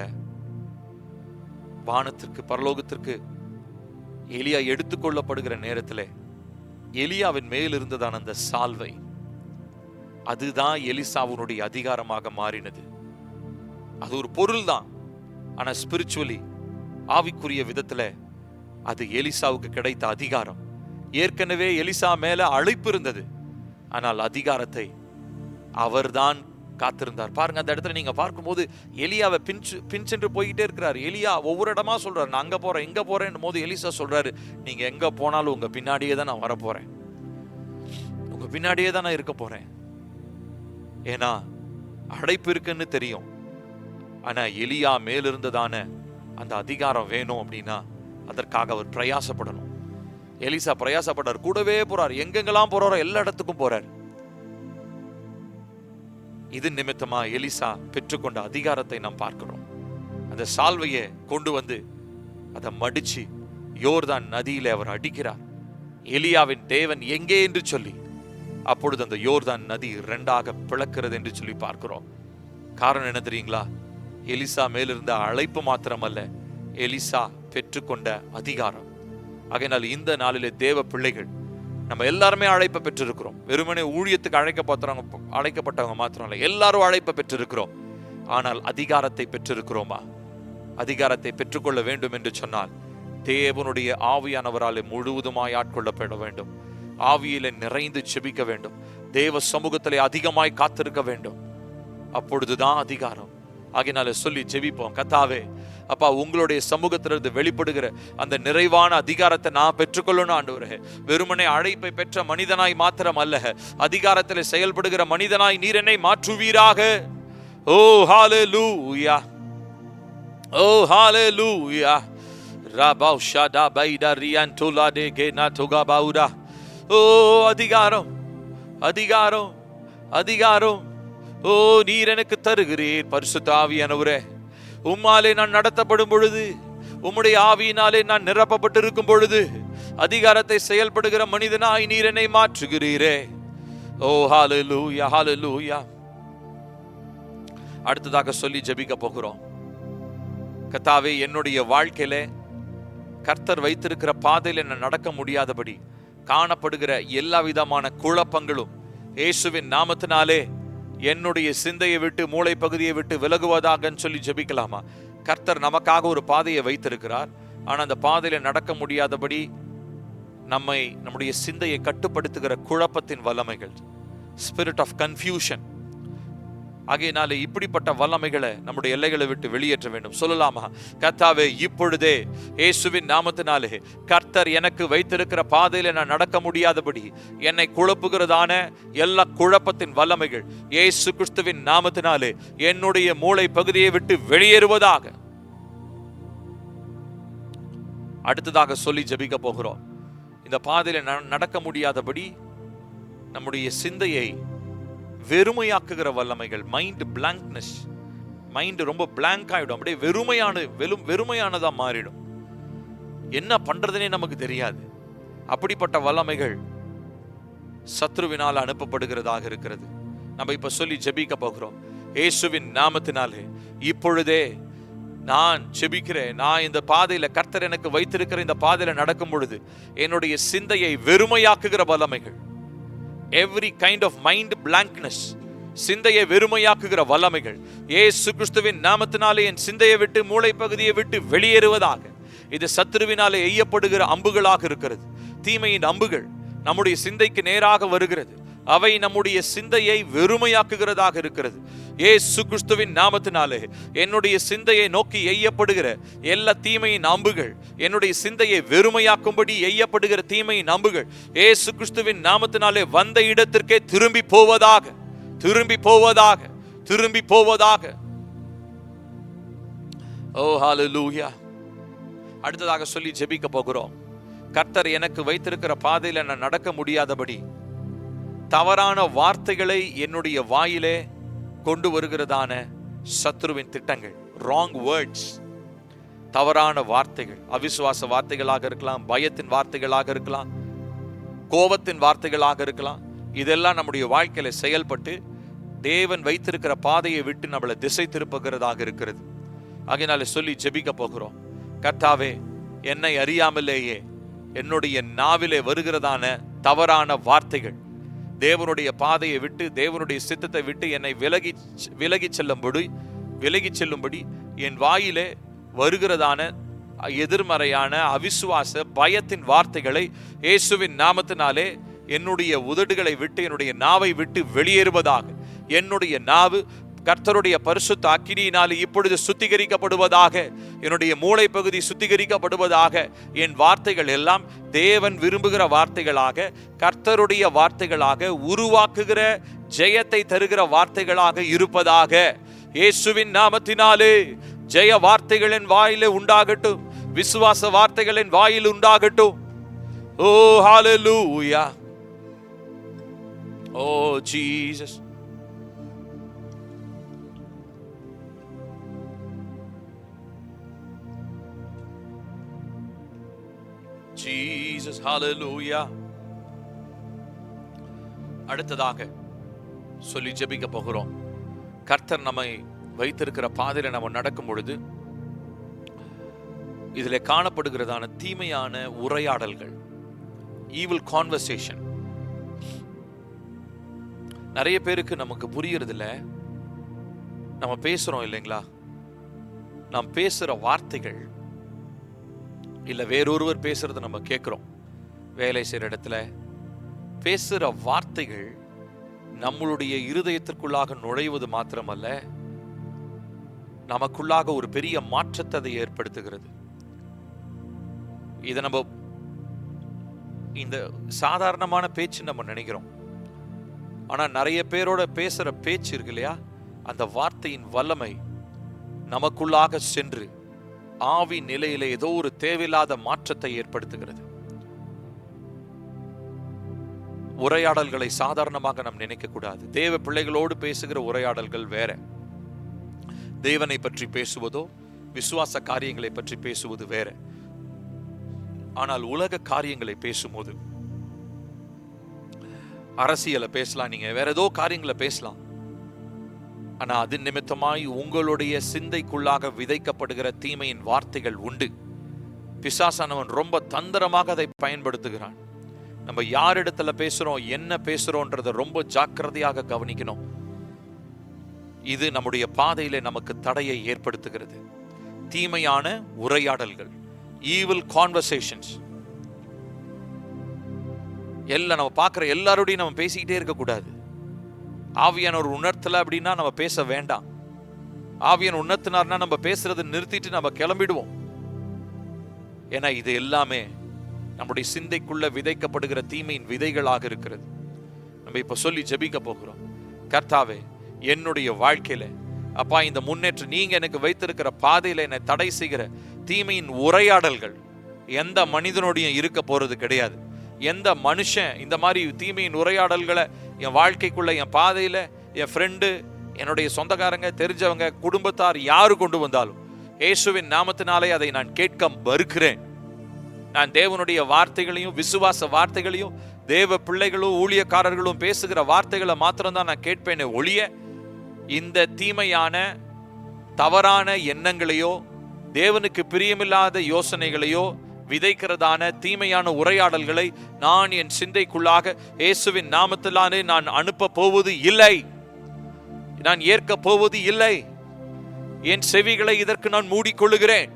வானத்திற்கு, பரலோகத்திற்கு எலியா எடுத்துக்கொள்ளப்படுகிற நேரத்தில் எலியாவின் மேல் இருந்ததான அந்த சால்வை, அதுதான் எலிசாவுடைய அதிகாரமாக மாறினது. அது ஒரு பொருள் தான், ஆனா ஸ்பிரிச்சுவலி, ஆவிக்குரிய விதத்துல அது எலிசாவுக்கு கிடைத்த அதிகாரம். ஏற்கனவே எலிசா மேல அழைப்பு இருந்தது, ஆனால் அதிகாரத்தை அவர்தான் காத்திருந்தார். பாருங்க, அந்த இடத்துல நீங்க பார்க்கும்போது எலியாவை பின்சென்று போயிட்டே இருக்கிறார். எலியா ஒவ்வொரு இடமா சொல்றாரு, நான் அங்க போறேன் இங்க போறேன் போது எலிசா சொல்றாரு, நீங்க எங்க போனாலும் உங்க பின்னாடியே தான் நான் வரப்போறேன், உங்க பின்னாடியே தான் நான் இருக்க போறேன். ஏன்னா அழைப்பு இருக்குன்னு தெரியும். ஆனா எலியா மேலிருந்ததான அந்த அதிகாரம் வேணும் அப்படின்னா அதற்காக அவர் பிரயாசப்படணும். எலிசா பிரயாசப்பட்டார், கூடவே போறார், எங்கெங்கெல்லாம் போறாரோ எல்லா இடத்துக்கும் போறார். இது நிமித்தமா எலிசா பெற்றுக்கொண்ட அதிகாரத்தை நாம் பார்க்கிறோம். அந்த சால்வையை கொண்டு வந்து அதை மடிச்சு யோர்தான் நதியிலே அவர் அடிக்கிறார். எலியாவின் தேவன் எங்கே என்று சொல்லி அப்பொழுது அந்த யோர்தான் நதி 2ஆக பிளக்கிறது என்று சொல்லி பார்க்கிறோம். காரணம் என்ன தெரியுங்களா? எலிசா மேலிருந்த அழைப்பு மாத்திரமல்ல, எலிசா பெற்றுக்கொண்ட அதிகாரம். ஆகையினால் இந்த நாளிலே தேவ பிள்ளைகள் நம்ம எல்லாருமே அழைப்பை பெற்றிருக்கிறோம். வெறுமனே ஊழியத்துக்கு அழைக்கப்பட்டவங்க மாத்திரம் இல்லை, எல்லாரும் அழைப்பை பெற்றிருக்கிறோம். ஆனால் அதிகாரத்தை பெற்றிருக்கிறோமா? அதிகாரத்தை பெற்றுக்கொள்ள வேண்டும் என்று சொன்னால் தேவனுடைய ஆவியானவராலே முழுவதுமாய் ஆட்கொள்ளப்பட வேண்டும். ஆவியிலே நிறைந்து செபிக்க வேண்டும். தேவ சமூகத்திலே அதிகமாய் காத்திருக்க வேண்டும். அப்பொழுதுதான் அதிகாரம். ஆகையினால சொல்லி ஜெபிப்போம். கர்த்தாவே, அப்பா, உங்களுடைய சமூகத்திலிருந்து வெளிப்படுகிற அந்த நிறைவான அதிகாரத்தை நான் பெற்றுக்கொள்ளணும் ஆண்டவரே. வெறுமனே அழைப்பை பெற்ற மனிதனாய் மாத்திரம் அல்ல, அதிகாரத்தில் செயல்படுகிற மனிதனாய் நீர் என்னை மாற்றுவீராக. ஓ ஹalleluya, ஓ ஹalleluya. ரபௌ ஷடா பைடா ரியான்துலா டேகேனா துகாபௌடா. ஓ அதிகாரம், அதிகாரம், அதிகாரம். ஓ நீர் எனக்கு தருகிறீர் பரிசுத்த ஆவியானவரே. உம்மாலே நான் நடத்தப்படும் பொழுது, உம்முடைய ஆவியினாலே நான் நிரப்பப்பட்டிருக்கும் பொழுது அதிகாரத்தை செயல்படுகிற மனிதனாய் நீர் என்னை மாற்றுகிறீரே. ஓ ஹalleluya, ஹalleluya. அடுத்ததாக சொல்லி ஜெபிக்க போகிறோம். கர்த்தாவே, என்னுடைய வாழ்க்கையில கர்த்தர் வைத்திருக்கிற பாதையில நான் நடக்க முடியாதபடி காணப்படுகிற எல்லா விதமான குழப்பங்களும் இயேசுவின் நாமத்தினாலே என்னுடைய சிந்தையை விட்டு, மூளை பகுதியை விட்டு விலகுவதாக சொல்லி ஜெபிக்கலாமா? கர்த்தர் நமக்காக ஒரு பாதையை வைத்திருக்கிறார். ஆனா அந்த பாதையில நடக்க முடியாதபடி நம்முடைய சிந்தையை கட்டுப்படுத்துகிற குழப்பத்தின் வல்லமைகள், ஸ்பிரிட் ஆஃப் கன்ஃபியூஷன். ஆகையினாலே இப்படிப்பட்ட வல்லமைகளை நம்முடைய எல்லைகளை விட்டு வெளியேற்ற வேண்டும். சொல்லலாமா? கர்த்தாவே, இப்பொழுதே இயேசுவின் நாமத்தினாலே கர்த்தர் எனக்கு வைத்திருக்கிற பாதையில நான் நடக்க முடியாதபடி என்னை குழப்புகிறதான எல்லா குழப்பத்தின் வல்லமைகள் இயேசு கிறிஸ்துவின் நாமத்தினாலே என்னுடைய மூளை பகுதியை விட்டு வெளியேறுவதாக. அடுத்ததாக சொல்லி ஜெபிக்க போகிறோம். இந்த பாதையில நடக்க முடியாதபடி நம்முடைய சிந்தையை வெறுமையாக்குகிற வல்லமைகள், மைண்ட் பிளாங்க்னஸ். மைண்ட் ரொம்ப பிளாங்க் ஆயிடும், அப்படியே வெறுமையானதா மாறிடும். என்ன பண்றதுனே நமக்கு தெரியாது. அப்படிப்பட்ட வல்லமைகள் சத்ருவினால் அனுப்பப்படுகிறதாக இருக்கிறது. நம்ம இப்ப சொல்லி ஜெபிக்க போகிறோம். இயேசுவின் நாமத்தினாலே இப்பொழுதே நான் ஜெபிக்கிறேன். நான் இந்த பாதையில, கர்த்தர் எனக்கு வைத்திருக்கிற இந்த பாதையில நடக்கும் பொழுது என்னுடைய சிந்தையை வெறுமையாக்குகிற வல்லமைகள், every kind of mind blankness, சிந்தையை வெறுமையாக்குகிற வல்லமைகள் இயேசு கிறிஸ்துவின் நாமத்தினாலே என் சிந்தையை விட்டு, மூளை பகுதியை விட்டு வெளியேறுவதாக. இது சத்துருவினாலே எய்யப்படுகிற அம்புகளாக இருக்கிறது. தீமையின் அம்புகள் நம்முடைய சிந்தைக்கு நேராக வருகிறது. அவை நம்முடைய சிந்தையை வெறுமையாக்குகிறதாக இருக்கிறது. இயேசு கிறிஸ்துவின் நாமத்தினாலே என்னுடைய சிந்தையை நோக்கி எய்யப்படுகிற எல்லா தீமையின் அம்புகள், என்னுடைய சிந்தையை வெறுமையாக்கும்படி எய்யப்படுகிற தீமையின் அம்புகள் இயேசு கிறிஸ்துவின் நாமத்தினாலே வந்த இடத்திற்கே திரும்பி போவதாக, திரும்பி போவதாக, திரும்பி போவதாக. ஓ ஹalleluya. அடுத்ததாக சொல்லி ஜெபிக்க போகிறோம். கர்த்தர் எனக்கு வைத்திருக்கிற பாதையில நான் நடக்க முடியாதபடி தவறான வார்த்தைகளை என்னுடைய வாயிலே கொண்டு வருகிறதான சத்ருவின் திட்டங்கள், ராங் வேர்ட்ஸ், தவறான வார்த்தைகள், அவிசுவாச வார்த்தைகளாக இருக்கலாம், பயத்தின் வார்த்தைகளாக இருக்கலாம், கோபத்தின் வார்த்தைகளாக இருக்கலாம். இதெல்லாம் நம்முடைய வாழ்க்கையில செயல்பட்டு தேவன் வைத்திருக்கிற பாதையை விட்டு நம்மளை திசை திருப்புகிறதாக இருக்கிறது. ஆகையினால சொல்லி ஜெபிக்க போகிறோம். கர்த்தாவே, என்னை அறியாமலேயே என்னுடைய நாவிலே வருகிறதான தவறான வார்த்தைகள் தேவனுடைய பாதையை விட்டு, தேவனுடைய சித்தத்தை விட்டு என்னை விலகி செல்லும்படி என் வாயிலே வருகிறதான எதிர்மறையான அவிசுவாச பயத்தின் வார்த்தைகளை இயேசுவின் நாமத்தினாலே என்னுடைய உதடுகளை விட்டு, என்னுடைய நாவை விட்டு வெளியேறுவதாக. என்னுடைய நாவு கர்த்தருடைய பரிசுத்த அக்கினியினாலே இப்பொழுது சுத்திகரிக்கப்படுவதாக. என்னுடைய மூளை பகுதி சுத்திகரிக்கப்படுவதாக. என் வார்த்தைகள் எல்லாம் தேவன் விரும்புகிற வார்த்தைகளாக, கர்த்தருடைய வார்த்தைகளாக, உருவாக்குகிற ஜெயத்தை தருகிற வார்த்தைகளாக இருப்பதாக. இயேசுவின் நாமத்தினாலே ஜெய வார்த்தைகளின் வாயிலே உண்டாகட்டும். விசுவாச வார்த்தைகளின் வாயில் உண்டாகட்டும். ஓ ஹalleluya. ஓ ஜீசஸ். ஜீசஸ் ஹalleluya. அடுத்ததாக சொல்லி ஜெபிக்க போகிறோம். கர்த்தர் நம்மை வைத்திருக்கிற பாதையில நம்ம நடக்கும் பொழுது இதில் காணப்படுகிறதான தீமையான உரையாடல்கள், ஈவில் கான்வர்சேஷன், நிறைய பேருக்கு நமக்கு புரியறது இல்ல. நம்ம பேசுறோம் இல்லைங்களா, நாம் பேசுற வார்த்தைகள் இல்ல வேறொருவர் பேசுறதை நம்ம கேட்கிறோம். வேலை செய்யற இடத்துல பேசுற வார்த்தைகள் நம்மளுடைய இருதயத்திற்குள்ளாக நுழைவது மாத்திரமல்ல, நமக்குள்ளாக ஒரு பெரிய மாற்றத்தை அதை ஏற்படுத்துகிறது. இதை நம்ம இந்த சாதாரணமான பேச்சு நம்ம நினைக்கிறோம். ஆனா நிறைய பேரோட பேசுற பேச்சு இருக்கு இல்லையா, அந்த வார்த்தையின் வல்லமை நமக்குள்ளாக சென்று ஆவி நிலையில ஏதோ ஒரு தேவையில்லாத மாற்றத்தை ஏற்படுத்துகிறது. உரையாடல்களை சாதாரணமாக நாம் நினைக்க கூடாது. தேவ பிள்ளைகளோடு பேசுகிற உரையாடல்கள் வேற. தேவனை பற்றி பேசுவதோ விசுவாச காரியங்களை பற்றி பேசுவது வேற. ஆனால் உலக காரியங்களை பேசும்போது, அரசியலை பேசலாம், நீங்க வேற ஏதோ காரியங்களை பேசலாம். ஆனா அது நிமித்தமாய் உங்களுடைய சிந்தைக்குள்ளாக விதைக்கப்படுகிற தீமையின் வார்த்தைகள் உண்டு. பிசாசானவன் ரொம்ப தந்திரமாக அதை பயன்படுத்துகிறான். நம்ம யாரிடத்துல பேசுறோம், என்ன பேசுறோன்றத ரொம்ப ஜாக்கிரதையாக கவனிக்கணும். இது நம்முடைய பாதையில நமக்கு தடையை ஏற்படுத்துகிறது. தீமையான உரையாடல்கள், ஈவில் கான்வர்சேஷன்ஸ், எல்லாம் நம்ம பார்க்கிற எல்லாரோடையும் நம்ம பேசிக்கிட்டே இருக்க கூடாது. ஆவியான ஒரு உணர்த்தல அப்படின்னா நம்ம பேச வேண்டாம். ஆவியான உணர்த்தினார்னா நம்ம பேசுறதை நிறுத்திட்டு நம்ம கிளம்பிடுவோம். ஏன்னா இது எல்லாமே நம்முடைய சிந்தைக்குள்ள விதைக்கப்படுகிற தீமையின் விதைகளாக இருக்கிறது. நம்ம இப்ப சொல்லி ஜெபிக்க போகிறோம். கர்த்தாவே, என்னுடைய வாழ்க்கையில அப்பா, இந்த முன்னேற்றம் நீங்க எனக்கு வைத்திருக்கிற பாதையில என்னை தடை செய்கிற தீமையின் உரையாடல்கள் எந்த மனிதனோடையும் இருக்க போறது கிடையாது. எந்த மனுஷன் இந்த மாதிரி தீமையின் உரையாடல்களை என் வாழ்க்கைக்குள்ள, என் பாதையில, என் ஃப்ரெண்டு, என்னுடைய சொந்தக்காரங்க, தெரிஞ்சவங்க, குடும்பத்தார் யாரு கொண்டு வந்தாலும் இயேசுவின் நாமத்தினாலே அதை நான் கேட்க மறுக்கிறேன். நான் தேவனுடைய வார்த்தைகளையும் விசுவாச வார்த்தைகளையும் தேவ பிள்ளைகளும் ஊழியக்காரர்களும் பேசுகிற வார்த்தைகளை மாத்திரம்தான் நான் கேட்பேனே ஒழிய, இந்த தீமையான தவறான எண்ணங்களையோ தேவனுக்கு பிரியமில்லாத யோசனைகளையோ விதைக்கிறதான தீமையான உரையாடல்களை நான் என் சிந்தைக்குள்ளாக இயேசுவின் நாமத்திலானே நான் அனுப்ப போவது இல்லை. நான் ஏற்க போவது இல்லை. என் செவிகளை இதற்கு நான் மூடிக்கொள்ளுகிறேன்.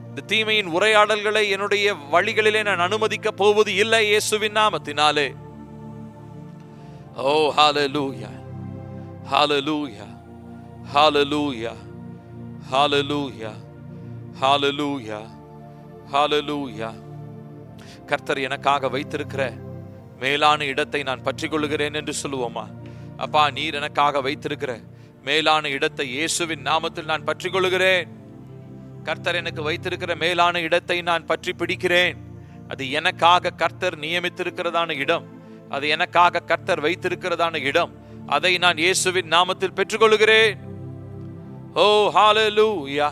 இந்த தீமையின் உரையாடல்களை என்னுடைய வழிகளிலே நான் அனுமதிக்க போவது இல்லை இயேசுவின் நாமத்தினாலே. ஓ ஹalleluya, ஹalleluya, ஹalleluya, ஹalleluya, ஹalleluya, ஹalleluya. கர்த்தர் எனக்காக வைத்திருக்கிற மேலான இடத்தை நான் பற்றிக் கொள்ளுகிறேன் என்று சொல்லுவோமா? அப்பா, நீர் எனக்காக வைத்திருக்கிற மேலான இடத்தை இயேசுவின் நாமத்தில் நான் பற்றிக் கொள்ளுகிறேன். கர்த்தர் எனக்கு வைத்திருக்கிற மேலான இடத்தை நான் பற்றி பிடிக்கிறேன். அது எனக்காக கர்த்தர் நியமித்திருக்கிறதான இடம், அது எனக்காக கர்த்தர் வைத்திருக்கிறதான இடம். அதை நான் இயேசுவின் நாமத்தில் பெற்றுக்கொள்கிறேன். ஓ ஹalleluya.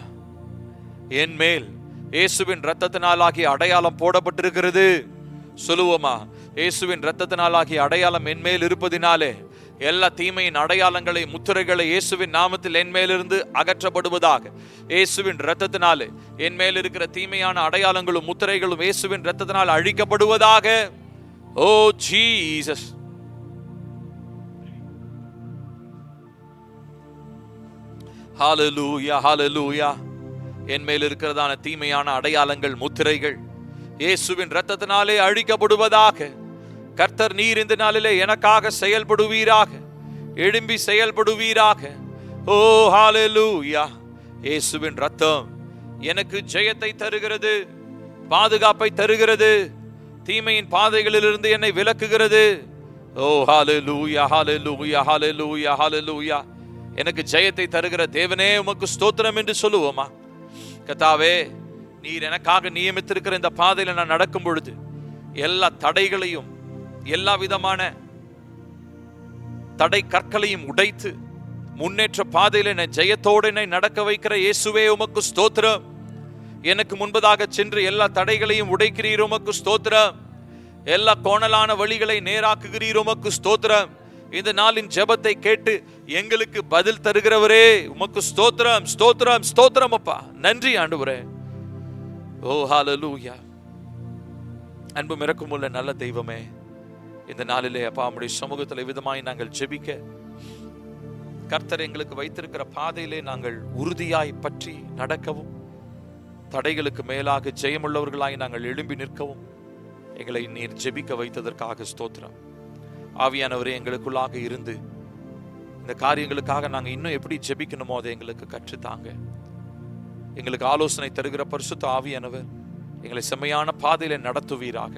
என் மேல் இயேசுவின் இரத்தத்தினாலாகிய அடையாளம் போடப்பட்டிருக்கிறது. சொல்லுவோமா? இயேசுவின் இரத்தத்தினாலாகிய அடையாளம் என் மேல் இருப்பதினாலே எல்லா தீமையின் அடையாளங்களை, முத்திரைகளை இயேசுவின் நாமத்தில் என் மேலிருந்து அகற்றப்படுவதாக. இயேசுவின் இரத்தத்தினாலே என் மேல் இருக்கிற தீமையான அடையாளங்களும் முத்திரைகளும் இயேசுவின் இரத்தத்தினால் அழிக்கப்படுவதாக. ஓ ஜீசஸ். ஹalleluya, ஹalleluya. என் மேல் இருக்கிறதான தீமையான அடையாளங்கள், முத்திரைகள் இயேசுவின் இரத்தத்தினாலே அழிக்கப்படுவதாக. கர்த்தர் நீர் இந்த நாளிலே எனக்காக செயல்படுவீராக. எழும்பி செயல்படுவீராக. ஓ ஹalleluya. இயேசுவின் ரத்தம் எனக்கு ஜெயத்தை தருகிறது, பாதுகாப்பை தருகிறது, தீமையின் பாதைகளிலிருந்து என்னை விலக்குகிறது. ஓ ஹalleluya, ஹalleluya, ஹalleluya, ஹalleluya. எனக்கு ஜெயத்தை தருகிற தேவனே உமக்கு ஸ்தோத்திரம் என்று சொல்லுவோமா? கர்த்தாவே, நீர் எனக்காக நியமித்திருக்கிற இந்த பாதையில நான் நடக்கும் பொழுது எல்லா தடைகளையும் எல்லா விதமான தடை கற்களையும் உடைத்து முன்னேற்ற பாதையில என்னை ஜெயத்தோடு என்னை நடக்க வைக்கிற இயேசுவே உமக்கு ஸ்தோத்திரம். எனக்கு முன்பதாக சென்று எல்லா தடைகளையும் உடைக்கிறீர், உமக்கு ஸ்தோத்திரம். எல்லா கோணலான வழிகளை நேராக்குகிறீர், உமக்கு ஸ்தோத்திரம். இந்த நாளின் ஜெபத்தை கேட்டு எங்களுக்கு பதில் தருகிறவரே உமக்கு ஸ்தோத்திரம், ஸ்தோத்திரம், ஸ்தோத்திரம் அப்பா. நன்றி ஆண்டவரே. ஓ ஹalleluya. அன்பும் இரக்கமுள்ள நல்ல தெய்வமே, இந்த நாளிலே அப்பா உம்முடைய சமூகத்தில் விதமாய் நாங்கள் ஜெபிக்க கர்த்தர் எங்களுக்கு வைத்திருக்கிற பாதையிலே நாங்கள் உறுதியாய் பற்றி நடக்கவும், தடைகளுக்கு மேலாக ஜெயமுள்ளவர்களாய் நாங்கள் எழும்பி நிற்கவும் எங்களை நீர் ஜெபிக்க வைத்ததற்காக ஸ்தோத்திரம். ஆவியானவரே, எங்களுக்குள்ளாக இருந்து இந்த காரியங்களுக்காக நாங்கள் இன்னும் எப்படி ஜெபிக்கணுமோ அதை எங்களுக்கு கற்றுத்தாங்க. எங்களுக்கு ஆலோசனை தருகிற பரிசுத்த ஆவியானவர் எங்களை செம்மையான பாதையில நடத்துவீராக.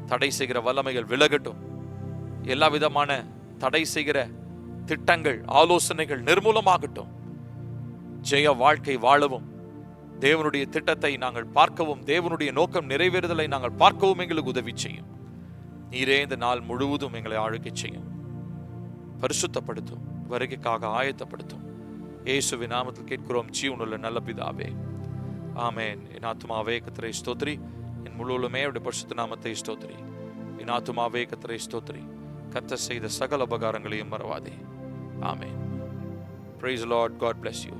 தடை செய்கிற வல்லமைகள் விலகட்டும். எல்லா விதமான தடை செய்கிற திட்டங்கள், ஆலோசனைகள் நிர்மூலமாகட்டும். ஜெய வாழ்க்கை வாழவும், தேவனுடைய திட்டத்தை நாங்கள் பார்க்கவும், தேவனுடைய நோக்கம் நிறைவேறுதலை நாங்கள் பார்க்கவும் எங்களுக்கு உதவி செய்யும். நீரே இந்த நாள் முழுவதும் எங்களை ஆளுகை செய்யும், பரிசுத்தப்படுத்தும், வருகைக்காக ஆயத்தப்படுத்தும். இயேசுவின் நாமத்தில் கேட்கிறோம் ஜீவனுள்ள நல்ல பிதாவே, ஆமென். என் ஆத்துமாவே கர்த்தரை ஸ்தோத்திரி, என் முழுவதுமே அவருடைய பரிசுத்த நாமத்தை ஸ்தோத்திரி. என் ஆத்துமாவே கர்த்தரை ஸ்தோத்திரி, கர்த்தர் செய்த சகல உபகாரங்களையும் மறவாதே. ஆமென். Praise the Lord. God bless you.